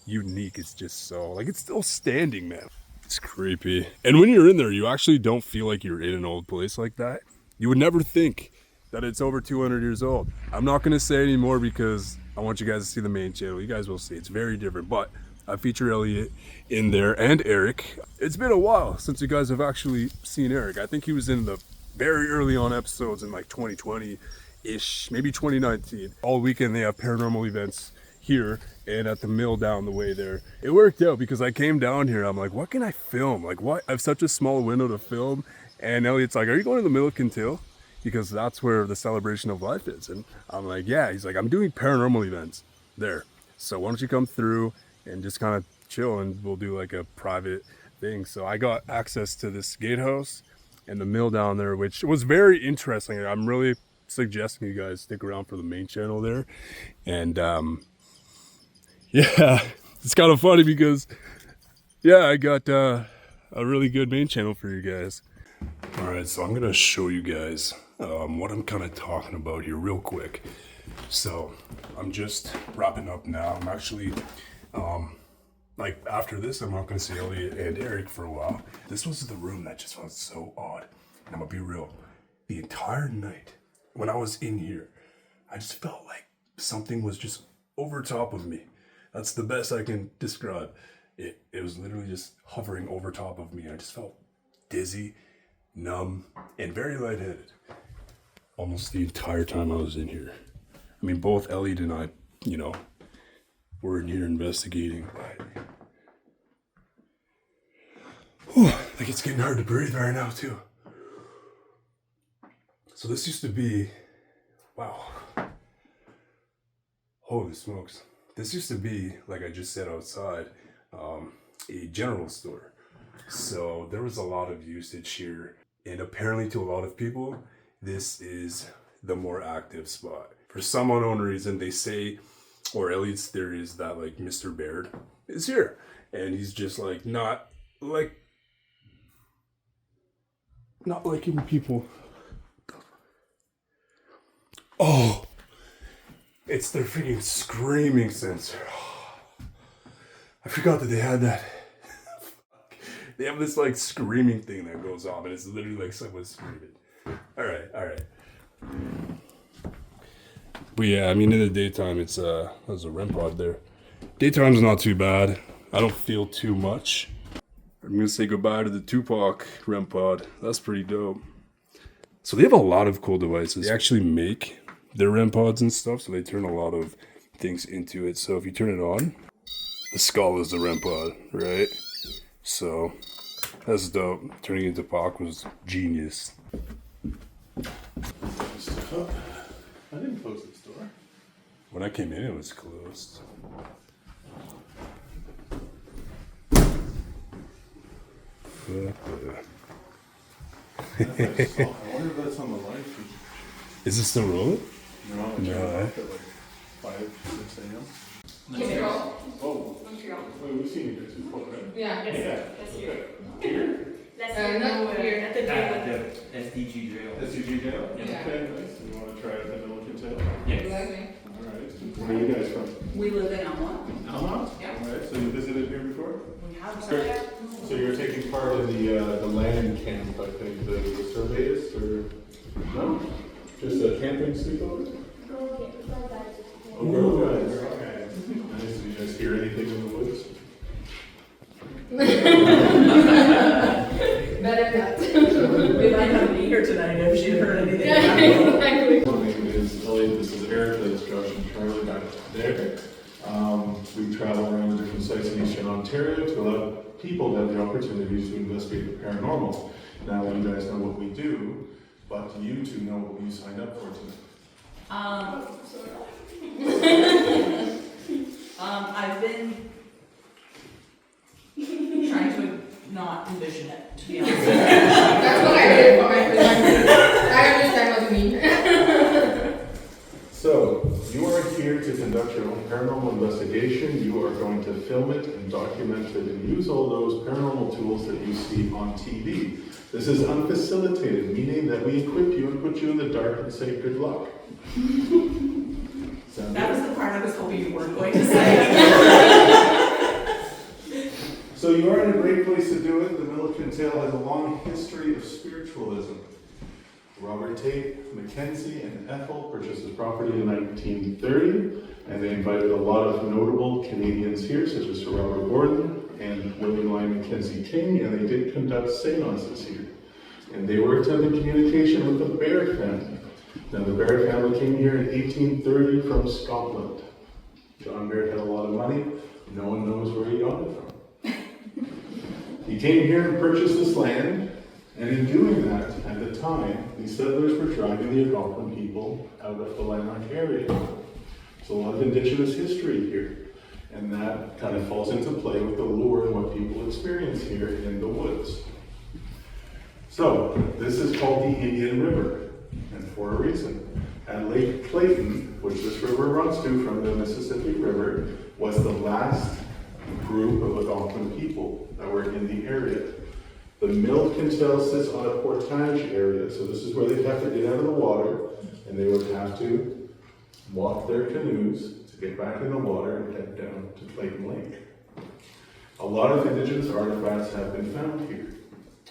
unique. It's just so like, it's still standing, man. It's creepy. And when you're in there, you actually don't feel like you're in an old place like that. You would never think that it's over 200 years old. I'm not gonna say anymore because I want you guys to see the main channel. You guys will see, it's very different. But I feature Elliot in there and Eric. It's been a while since you guys have actually seen Eric. I think he was in the very early on episodes in like 2020-ish, maybe 2019. All weekend they have paranormal events here and at the mill down the way there. It worked out because I came down here, I'm like, what can I film? Like what? I have such a small window to film. And Elliot's like, are you going to the mill of Kintill? because that's where the celebration of life is. And I'm like, yeah. He's like, I'm doing paranormal events there. So why don't you come through and just kind of chill, and we'll do like a private thing. So I got access to this gatehouse and the mill down there, which was very interesting. I'm really suggesting you guys stick around for the main channel there. And yeah, it's kind of funny because yeah, I got a really good main channel for you guys. All right, so I'm gonna show you guys what I'm kind of talking about here real quick. So I'm just wrapping up now. I'm actually like after this, I'm not gonna see Elliot and Eric for a while. This was the room that just felt so odd. And I'm gonna be real, the entire night when I was in here, I just felt like something was just over top of me. That's the best I can describe. It was literally just hovering over top of me. I just felt dizzy, numb, and very lightheaded almost the entire time I was in here. I mean, both Elliot and I, you know, were in here investigating. Whew, like it's getting hard to breathe right now too. So this used to be, wow, holy smokes. This used to be, like I just said outside, a general store. So there was a lot of usage here. And apparently to a lot of people, this is the more active spot. For some unknown reason, they say, or at least there is that like Mr. Baird is here. And he's just like, not liking people. Oh, it's their freaking screaming sensor. I forgot that they had that. They have this like screaming thing that goes off, and it's literally like someone screaming. All right. But yeah, I mean, in the daytime, there's a REM pod there. Daytime's not too bad. I don't feel too much. I'm gonna say goodbye to the Tupac REM pod. That's pretty dope. So they have a lot of cool devices. They actually make their REM pods and stuff, so they turn a lot of things into it. So if you turn it on, the skull is the REM pod, right? So that's dope. Turning it into Pac was genius. I didn't close this door. When I came in, it was closed. I wonder if that's on the live feed. Is it still rolling? No, I turned it off at like 5, 6 a.m. Oh, wait, we've seen you guys before, right? Yeah. That's here. Here? That's not here. At the drill. SDG drill. SUG jail? Yeah. Okay, nice. You want to try it at the Milliken Tail? Yes. Alright. Where are you guys from? We live in Alma. Alma? Yeah. Alright, so you visited here before? We have So you're taking part in the land camp, I think, the surveys, or no? Just a camping sleepover? Oh, girl guys. Okay. Nice. Did you guys hear anything in the woods? Better not. We might not be here tonight if she heard anything. Exactly. My name is Elliot, this is Eric, that's Josh and Charlie back there. We travel around different sites in Eastern Ontario to allow people to have the opportunity to investigate the paranormal. Now you guys know what we do, but you two know what you signed up for tonight. I've been trying to not envision it, to be honest. That's what I did for my perspective. I understand what you mean. So, you are here to conduct your own paranormal investigation. You are going to film it and document it and use all those paranormal tools that you see on TV. This is unfacilitated, meaning that we equip you and put you in the dark and say good luck. That was the part I was hoping you weren't going to say. So you are in a great place to do it. The Milliken Tail has a long history of spiritualism. Robert Tate, Mackenzie, and Ethel purchased the property in 1930, and they invited a lot of notable Canadians here, such as Sir Robert Gordon and William Lyon Mackenzie King, and they did conduct seances here. And they worked on the communication with the Baird family. Now, the Baird family came here in 1830 from Scotland. John Baird had a lot of money. No one knows where he got it from. He came here and purchased this land, And in doing that, at the time, these settlers were driving the Algonquin people out of the landlocked area. There's a lot of indigenous history here. And that kind of falls into play with the lure and what people experience here in the woods. So, this is called the Indian River, and for a reason. At Lake Clayton, which this river runs to from the Mississippi River, was the last group of Algonquin people that were in the area. The mill cantel sits on a portage area, so this is where they'd have to get out of the water, and they would have to walk their canoes to get back in the water and head down to Clayton Lake. A lot of indigenous artifacts have been found here.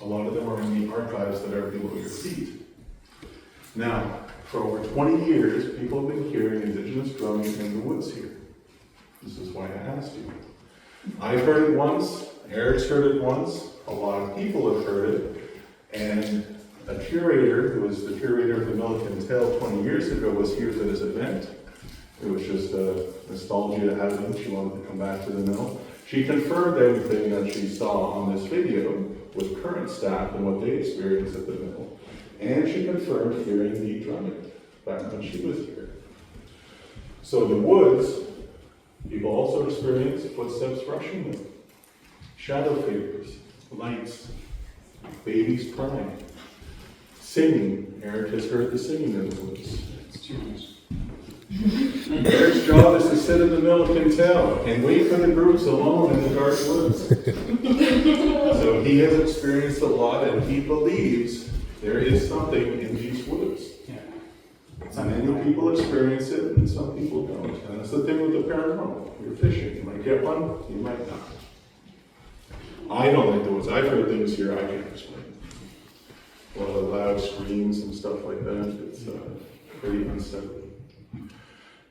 A lot of them are in the archives that are below your feet. Now, for over 20 years, people have been hearing indigenous drumming in the woods here. This is why I asked you. I've heard it once, Eric's heard it once, a lot of people have heard it, and a curator, who was the curator of the Milliken Tale 20 years ago, was here for this event. It was just a nostalgia to have them. She wanted to come back to the mill. She confirmed everything that she saw on this video with current staff and what they experienced at the mill. And she confirmed hearing the drumming back when she was here. So the woods, people also experienced footsteps rushing them, shadow figures, lights, babies crying, singing. Eric has heard the singing in the woods. Eric's job is to sit in the middle of Quintel and wait for the groups alone in the dark woods. So he has experienced a lot, and he believes there is something in these woods. Many people experience it, and some people don't. And that's the thing with the paranormal. You're fishing. You might get one, you might not. I don't like the woods. I've heard things here I can't explain. A lot of loud screams and stuff like that. It's pretty unsettling.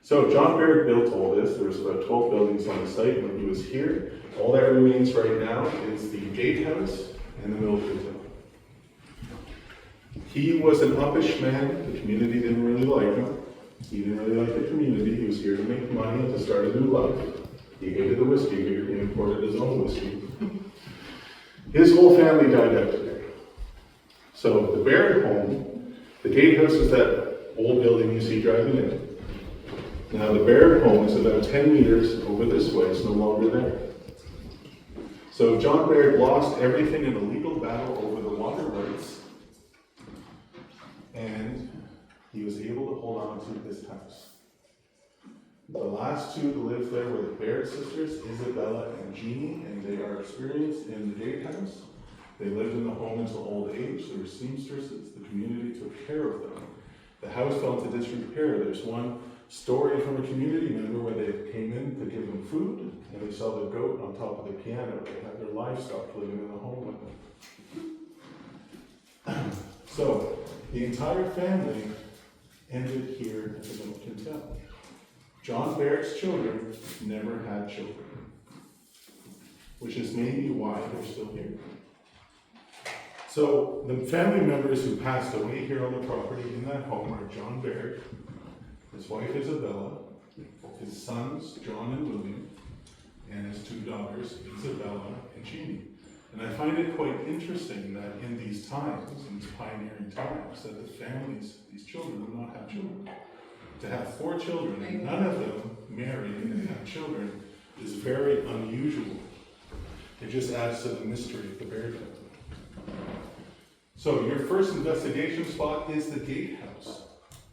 So John Baird built all this. There was about 12 buildings on the site when he was here. All that remains right now is the gatehouse and the mill hotel. He was an uppish man. The community didn't really like him. He didn't really like the community. He was here to make money and to start a new life. He hated the whiskey here. He imported his own whiskey. His whole family died out there. So the Baird home, the gatehouse is that old building you see driving in. Now the Baird home is about 10 meters over this way. It's no longer there. So John Baird lost everything in a legal battle over the water rights, and he was able to hold on to his house. The last two to live there were the Baird sisters, Isabella and Jeannie, and they are experienced in the gatehouse. They lived in the home until old age. They were seamstresses. The community took care of them. The house fell into disrepair. There's one story from a community member where they came in to give them food, and they saw the goat on top of the piano. They had their livestock living in the home with them. So the entire family ended here at the Milliken Tale. John Baird's children never had children, which is maybe why they're still here. So the family members who passed away here on the property in that home are John Baird, his wife Isabella, his sons John and William, and his two daughters Isabella and Jeannie. And I find it quite interesting that in these times, in these pioneering times, that the families, these children, would not have children. To have 4 children and none of them marry and have children is very unusual. It just adds to the mystery of the Baird family. So your first investigation spot is the gatehouse.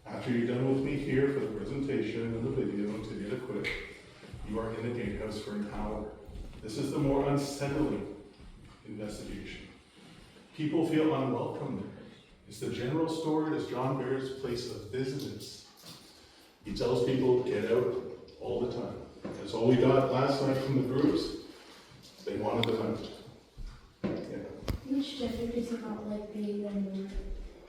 After you're done with me here for the presentation and the video and to get equipped, you are in the gatehouse for an hour. This is the more unsettling investigation. People feel unwelcome there. It's the general store. It is John Baird's place of business. He tells people, get out all the time. That's all we got last night from the groups. They wanted them out. Yeah. Which gender does he not like being in?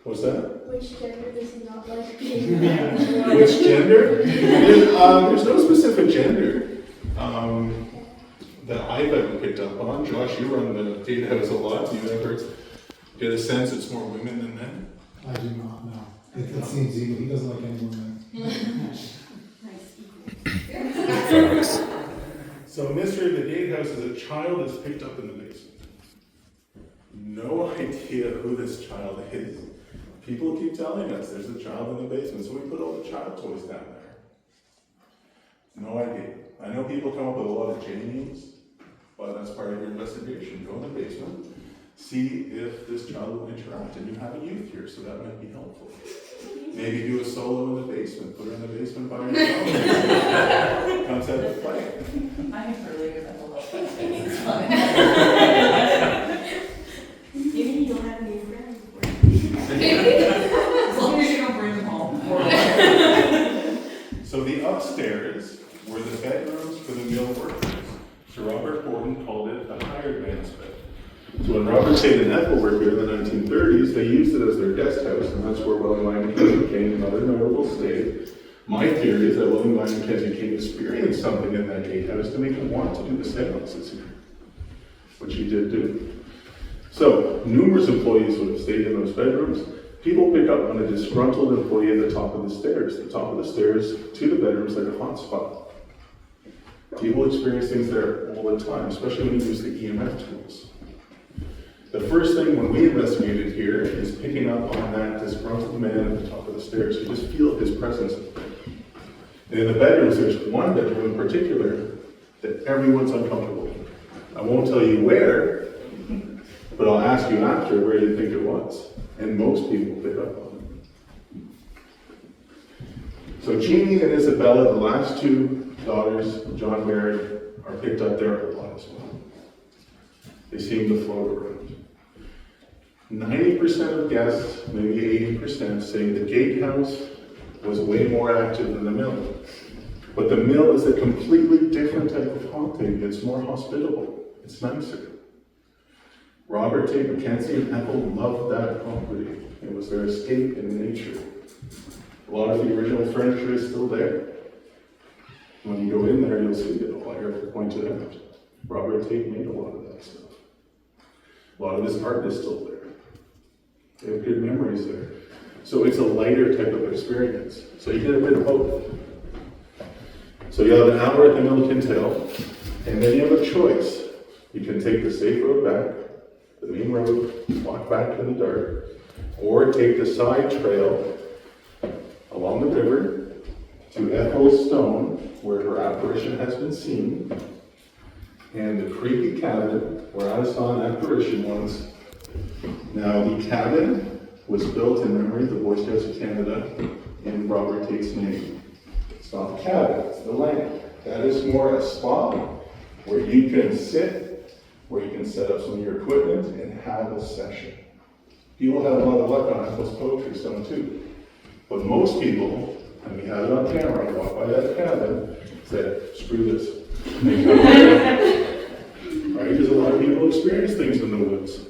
What's that? Which gender does he not like being in? Which gender? There's no specific gender that I've ever picked up on. Josh, you run the gatehouse a lot. Do you ever get a sense it's more women than men? I do not know. It seems evil. He doesn't like any women. So, mystery of the gatehouse is a child is picked up in the basement. No idea who this child is. People keep telling us there's a child in the basement, so we put all the child toys down there. No idea. I know people come up with a lot of J names, but that's part of your investigation. Go in the basement, see if this child will interact, and you have a youth here, so that might be helpful. Maybe do a solo in the basement, put her in the basement by herself. Comes out to play. I'm really good at the little things. It's fun. Even you don't have any friends. As long as you don't bring them home. So the upstairs were the bedrooms for the mill workers. Sir Robert Borden called it a hired man's bed. So when Robert Tate and Ethel were here in the 1930s, they used it as their guest house, and that's where William Lyon Mackenzie came, another notable stayed. My theory is that William Lyon Mackenzie came experienced something in that gatehouse to make him want to do the seances here, which he did do. So numerous employees would have stayed in those bedrooms. People pick up on a disgruntled employee at the top of the stairs. The top of the stairs to the bedrooms like a hot spot. People experience things there all the time, especially when you use the EMF tools. The first thing when we investigated here is picking up on that disgruntled man at the top of the stairs. You just feel his presence. And in the bedrooms, there's one bedroom in particular that everyone's uncomfortable in. I won't tell you where, but I'll ask you after where you think it was. And most people pick up on it. So Jeannie and Isabella, the last two daughters, John married, are picked up there a lot as well. They seem to float around. 90% of guests, maybe 80%, say the gatehouse was way more active than the mill. But the mill is a completely different type of haunting. It's more hospitable. It's nicer. Robert Tate Mackenzie and Ethel loved that property. It was their escape in nature. A lot of the original furniture is still there. When you go in there, you'll see it all. I have to point it out. Robert Tate made a lot of that stuff. A lot of his art is still there. They have good memories there. So it's a lighter type of experience. So you get a bit of both. So you have an hour at the Milliken Tail, and then you have a choice. You can take the safe road back, the main road, walk back in the dark, or take the side trail along the river to Ethel's Stone, where her apparition has been seen, and the creepy cabin where I saw an apparition once. Now, the cabin was built in memory of the Boy Scouts of Canada in Robert Tate's name. It's not the cabin, it's the land. That is more a spot where you can sit, where you can set up some of your equipment and have a session. People have a lot of luck on Ethel's Poetry Stone too. But most people, and we have it on camera, walk by that cabin, say, screw this. Right? Because a lot of people experience things in the woods.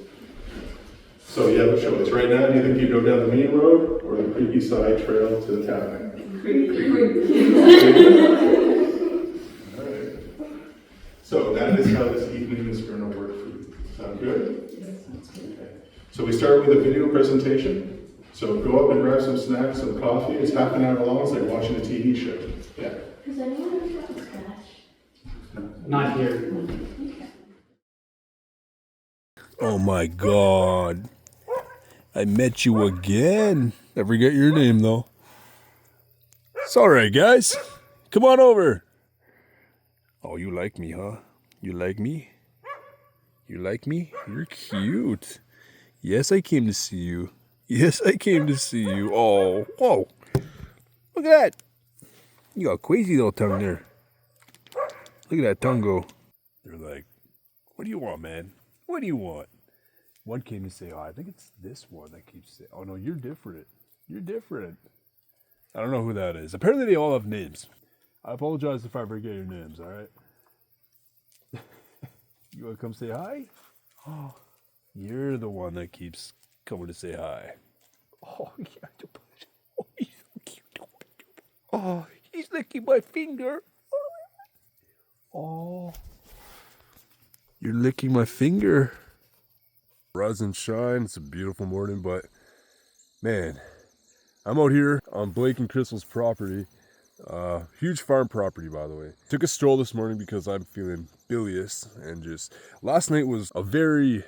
So you have a choice. Right now, do you think you go down the main road or the creepy side trail to the cabin? Creepy. All right. So that is how this evening is going to work for you. Sound good? Yes, sounds good. Okay. So we start with a video presentation. So go up and grab some snacks, some coffee. It's half an hour long. It's like watching a TV show. Yeah. Has anyone ever gotten scratched? Not here. Oh my God. I met you again. I forget your name though. It's alright, guys. Come on over. Oh, you like me, huh? You like me? You like me? You're cute. Yes, I came to see you. Yes, I came to see you. Oh, whoa. Look at that. You got a crazy little tongue there. Look at that tongue go. They're like, what do you want, man? What do you want? One came to say, oh, I think it's this one that keeps saying, oh no, you're different. You're different. I don't know who that is. Apparently they all have names. I apologize if I forget your names, all right? You want to come say hi? Oh, you're the one that keeps coming to say hi. Oh, yeah. Oh, he's so cute. Oh, he's licking my finger. Oh, you're licking my finger. Rise and shine. It's a beautiful morning, but man, I'm out here on Blake and Crystal's property. Huge farm property, by the way. Took a stroll this morning because I'm feeling bilious and just last night was a very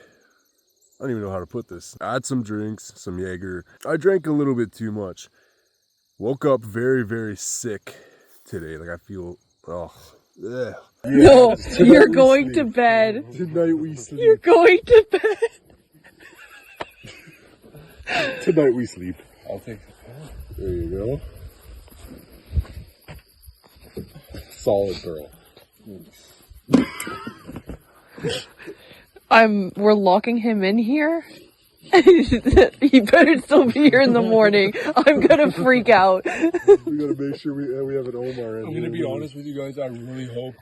I don't even know how to put this. I had some drinks, some Jaeger. I drank a little bit too much. Woke up very, very sick today. Like I feel, ugh. Yeah. No, you're going to bed. Tonight we sleep. You're going to bed. Tonight we sleep. I'll take it. There you go. Solid girl. We're locking him in here. He better still be here in the morning. I'm gonna freak out. We gotta make sure we have an Omar in. I'm gonna be honest with you guys, I really hope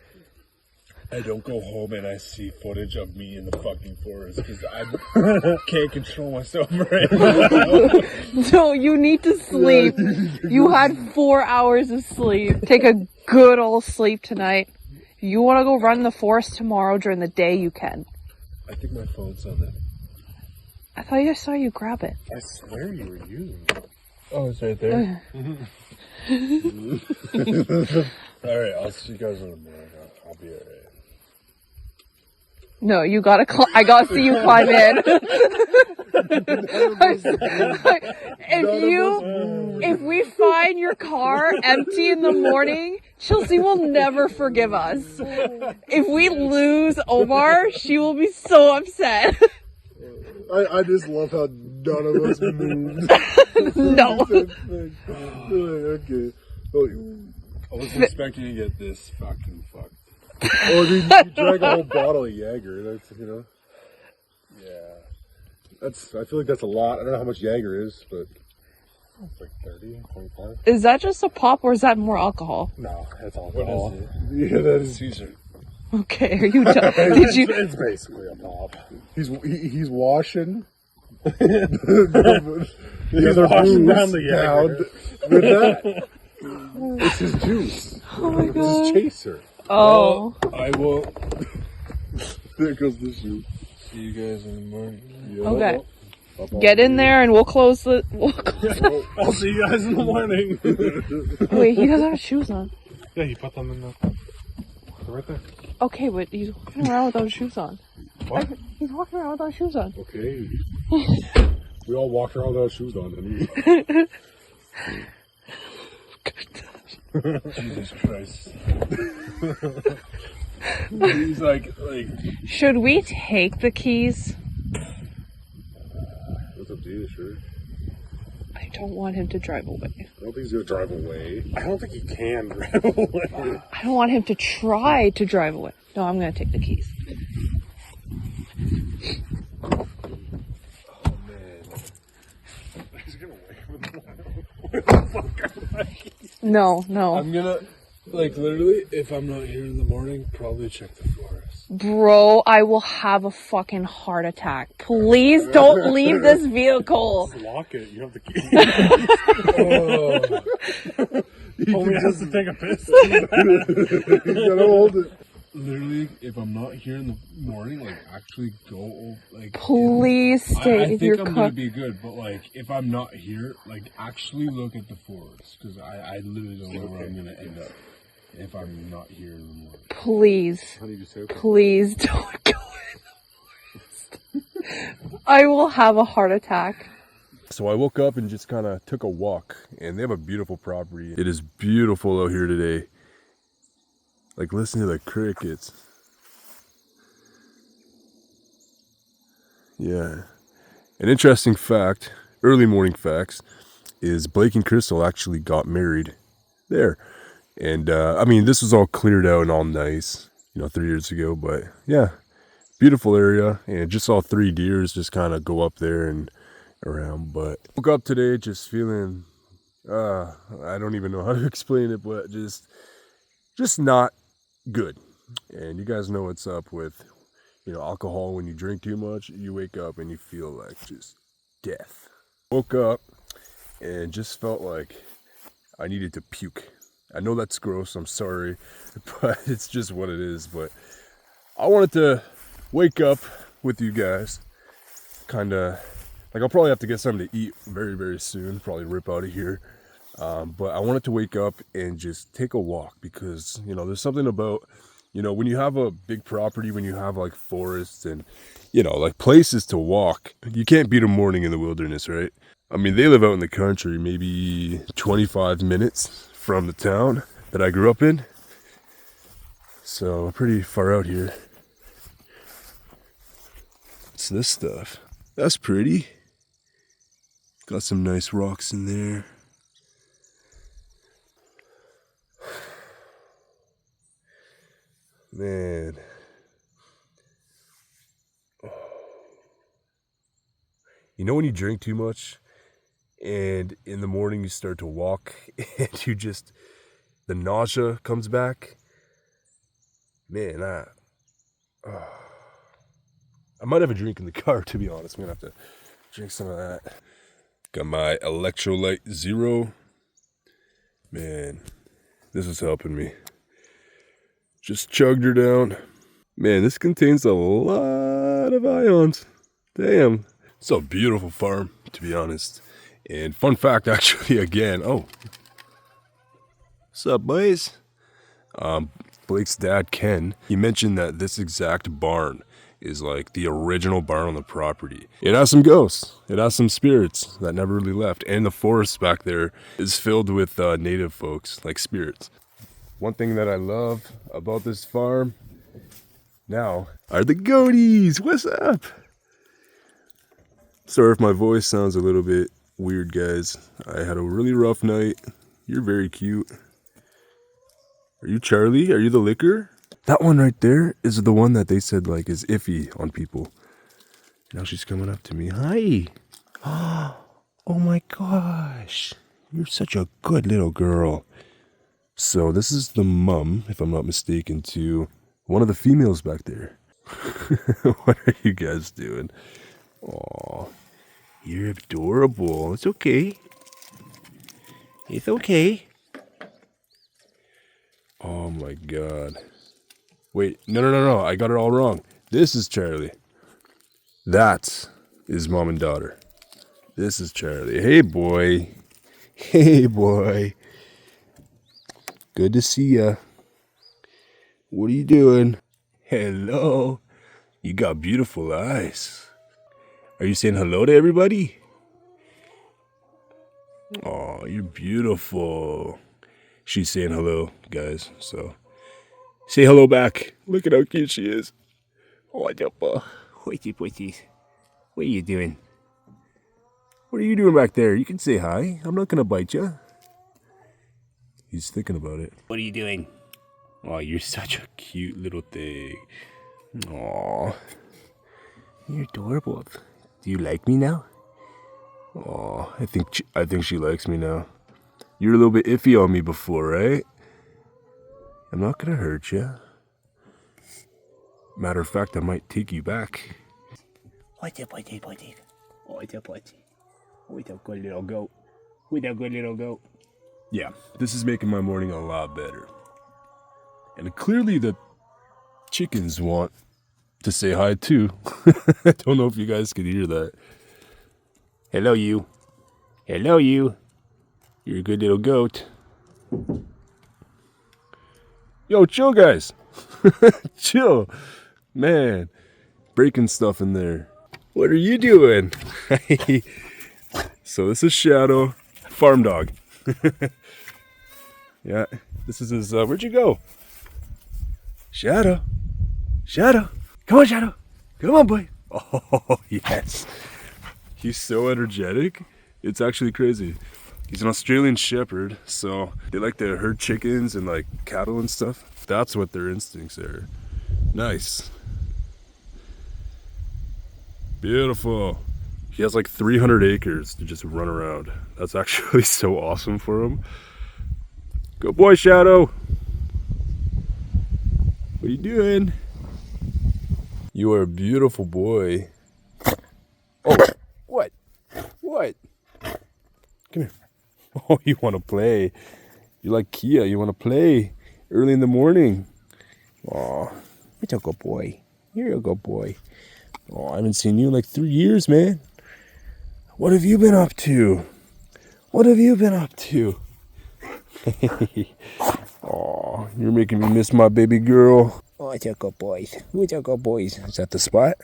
I don't go home and I see footage of me in the fucking forest, because I can't control myself right now. No, you need to sleep. You had 4 hours of sleep. Take a good old sleep tonight. If you want to go run in the forest tomorrow during the day, you can. I think my phone's on it. I thought I saw you grab it. I swear you were using it. Oh, it's right there. Alright, I'll see you guys in the morning. I'll be alright. No, you gotta. I gotta see you climb in. If we find your car empty in the morning, Chelsea will never forgive us. If we lose Omar, she will be so upset. I just love how none of us moved. No. Okay. Oh, I wasn't expecting to get this fucking fucked. Oh, dude, you drank a whole bottle of Jaeger. That's, you know. Yeah. I feel like that's a lot. I don't know how much Jaeger is, but it's like 30, 25. Is that just a pop or is that more alcohol? No, that's alcohol. What is it? Yeah, that is Caesar. Okay, are you done? Did you? It's basically a pop. He's washing. He's washing down the Jaeger. With that, it's his juice. Oh my god. It's his chaser. Oh. Well, I will. There goes the shoe. See you guys in the morning. Yeah. Okay. Get in there and we'll close the. I'll see you guys in the morning. Wait, he doesn't have shoes on. Yeah, he put them in the. They're right there. Okay, but he's walking around without shoes on. What? He's walking around without shoes on. Okay. We all walk around without shoes on, didn't we? Jesus Christ. He's like. Should we take the keys? What's up to you, sure? I don't want him to drive away. I don't think he's gonna drive away. I don't think he can drive away. I don't want him to try to drive away. No, I'm gonna take the keys. Oh man. He's gonna wake with the fuck am I? No. I'm gonna, literally, if I'm not here in the morning, probably check the forest. Bro, I will have a fucking heart attack. Please don't leave this vehicle. Just lock it. You have the key. Homie has to take a piss. You gotta hold it. Literally, if I'm not here in the morning, actually go, Please stay in your car. I think I'm gonna be good, but, if I'm not here, actually look at the forest, because I literally don't know where I'm gonna end up if I'm not here in the morning. Please. How do you just say okay? Please don't go in the forest. I will have a heart attack. So I woke up and just kind of took a walk, and they have a beautiful property. It is beautiful out here today. Listen to the crickets. Yeah. An interesting fact, early morning facts, is Blake and Crystal actually got married there. And, this was all cleared out and all nice, 3 years ago. But, yeah, beautiful area. And just saw 3 deers just kind of go up there and around. But woke up today just feeling, I don't even know how to explain it, but just not good. And you guys know what's up with, alcohol. When you drink too much, you wake up and you feel like just death. Woke up and just felt like I needed to puke. I know that's gross, I'm sorry, but it's just what it is. But I wanted to wake up with you guys, kind of, I'll probably have to get something to eat very, very soon, probably rip out of here. But I wanted to wake up and just take a walk, because, there's something about You know, when you have a big property, when you have like forests and, you know, like places to walk, you can't beat a morning in the wilderness, right? I mean, they live out in the country, maybe 25 minutes from the town that I grew up in. So pretty far out here. What's this stuff? That's pretty. Got some nice rocks in there. Man. You know when you drink too much and in the morning you start to walk and the nausea comes back? Man, I might have a drink in the car, to be honest. I'm gonna have to drink some of that. Got my electrolyte zero. Man, this is helping me. Just chugged her down. Man, this contains a lot of ions. Damn. It's a beautiful farm, to be honest. And fun fact, actually, again. Oh. What's up, boys? Blake's dad, Ken, he mentioned that this exact barn is like the original barn on the property. It has some ghosts. It has some spirits that never really left. And the forest back there is filled with native folks, like spirits. One thing that I love about this farm now are the goaties. What's up? Sorry if my voice sounds a little bit weird, guys. I had a really rough night. You're very cute. Are you Charlie? Are you the liquor? That one right there is the one that they said like is iffy on people. Now she's coming up to me. Hi. Oh my gosh. You're such a good little girl. So this is the mom, if I'm not mistaken, to one of the females back there. What are you guys doing? Aw, you're adorable. It's okay. It's okay. Oh my god. Wait, no. I got it all wrong. This is Charlie. That is mom and daughter. This is Charlie. Hey, boy. Hey, boy. Good to see ya. What are you doing? Hello. You got beautiful eyes. Are you saying hello to everybody? Oh, you're beautiful. She's saying hello, guys. So say hello back. Look at how cute she is. What's up, What are you doing? What are you doing back there? You can say hi. I'm not gonna bite you. He's thinking about it. What are you doing? Oh, you're such a cute little thing. Aw. You're adorable. Do you like me now? Aw, I think she likes me now. You were a little bit iffy on me before, right? I'm not gonna hurt you. Matter of fact, I might take you back. What's up, What's up, good little goat? What's up, good little goat? Yeah, this is making my morning a lot better. And clearly the chickens want to say hi too. I don't know if you guys can hear that. Hello, you. Hello, you. You're a good little goat. Yo, chill, guys. Chill. Man, breaking stuff in there. What are you doing? So this is Shadow, farm dog. Yeah, this is his, where'd you go? Shadow. Shadow. Come on, Shadow. Come on, boy. Oh, yes. He's so energetic. It's actually crazy. He's an Australian shepherd, so they like to herd chickens and like cattle and stuff. That's what their instincts are. Nice. Beautiful. He has like 300 acres to just run around. That's actually so awesome for him. Good boy, Shadow. What are you doing? You are a beautiful boy. Oh, what? What? Come here. Oh, you want to play. You like Kia. You want to play early in the morning. Aw, you're a good boy. You're a good boy. Oh, I haven't seen you in like 3 years, man. What have you been up to? What have you been up to? Aw, you're making me miss my baby girl. Oh, check out boys. Who check out boys? Is that the spot?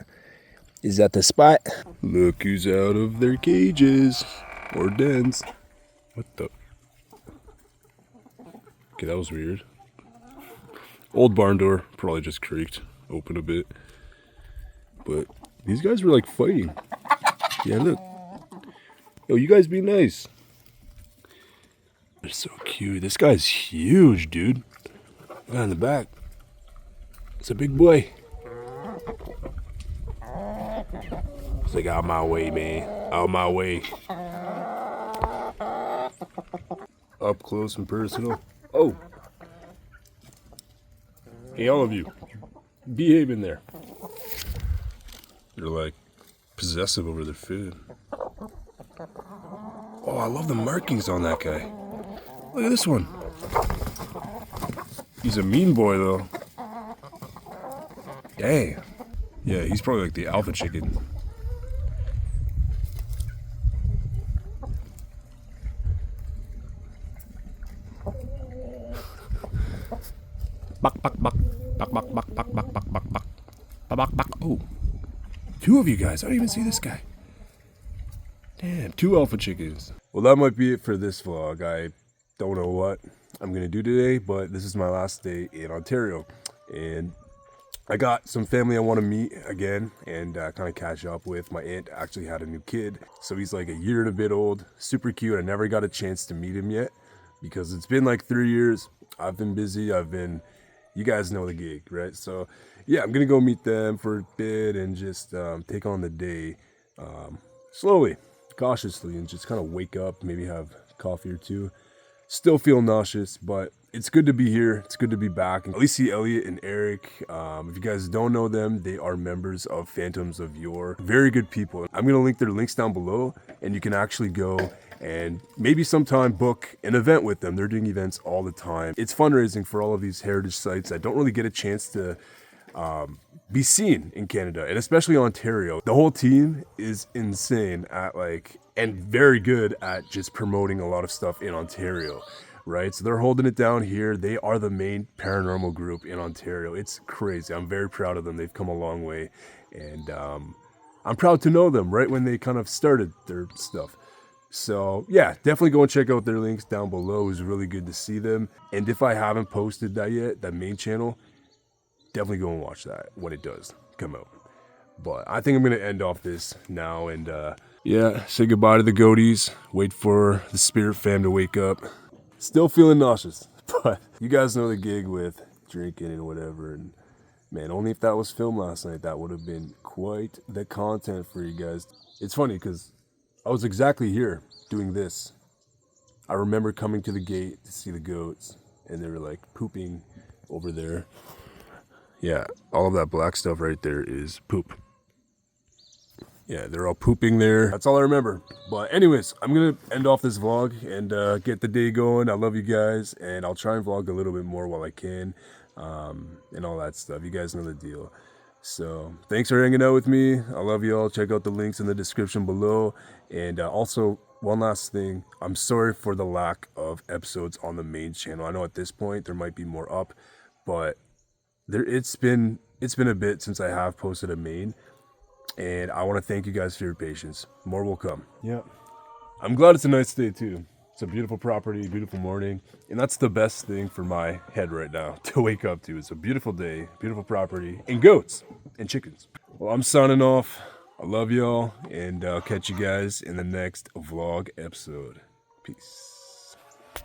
Is that the spot? Look who's out of their cages. Or dens. What the? Okay, that was weird. Old barn door. Probably just creaked open a bit. But these guys were like fighting. Yeah, look. Yo, you guys be nice. They're so cute. This guy's huge, dude. Guy in the back. It's a big boy. It's like, out my way, man. Out my way. Up close and personal. Oh. Hey, all of you. Behave in there. They're like possessive over their food. Oh, I love the markings on that guy. Look at this one. He's a mean boy, though. Dang. Yeah, he's probably like the alpha chicken. Buck, buck, buck. Buck, buck, buck, buck, buck, buck, buck, buck. Buck, buck. Oh. Two of you guys. I don't even see this guy. Damn, 2 alpha chickens. Well, that might be it for this vlog. I don't know what I'm gonna do today, but this is my last day in Ontario, and I got some family I want to meet again and kind of catch up with. My aunt actually had a new kid, so he's like a year and a bit old, super cute. I never got a chance to meet him yet because it's been like 3 years. I've been busy. You guys know the gig, right? So yeah, I'm gonna go meet them for a bit and just take on the day slowly, cautiously, and just kind of wake up, maybe have coffee or two. Still feel nauseous, but it's good to be here. It's good to be back. At least see Elliot and Eric. If you guys don't know them, they are members of Phantoms of Yore. Very good people. I'm gonna link their links down below, and you can actually go and maybe sometime book an event with them. They're doing events all the time. It's fundraising for all of these heritage sites that don't really get a chance to be seen in Canada, and especially Ontario. The whole team is insane at and very good at just promoting a lot of stuff in Ontario, right? So they're holding it down here. They are the main paranormal group in Ontario. It's crazy. I'm very proud of them. They've come a long way, and I'm proud to know them right when they kind of started their stuff. So yeah, definitely go and check out their links down below. It was really good to see them. And if I haven't posted that yet, that main channel, definitely go and watch that when it does come out. But I think I'm going to end off this now and yeah, say goodbye to the goatees. Wait for the spirit fam to wake up. Still feeling nauseous, but you guys know the gig with drinking and whatever. And man, only if that was filmed last night, that would have been quite the content for you guys. It's funny because I was exactly here doing this. I remember coming to the gate to see the goats, and they were like pooping over there. Yeah, all of that black stuff right there is poop. Yeah, they're all pooping there. That's all I remember. But anyways, I'm going to end off this vlog and get the day going. I love you guys, and I'll try and vlog a little bit more while I can and all that stuff. You guys know the deal. So thanks for hanging out with me. I love you all. Check out the links in the description below. And also, one last thing. I'm sorry for the lack of episodes on the main channel. I know at this point there might be more up, but it's been a bit since I have posted a main, and I want to thank you guys for your patience. More will come. Yeah, I'm glad it's a nice day too. It's a beautiful property, beautiful morning, and that's the best thing for my head right now to wake up to. It's a beautiful day, beautiful property, and goats and chickens. Well, I'm signing off. I love y'all, and I'll catch you guys in the next vlog episode. Peace.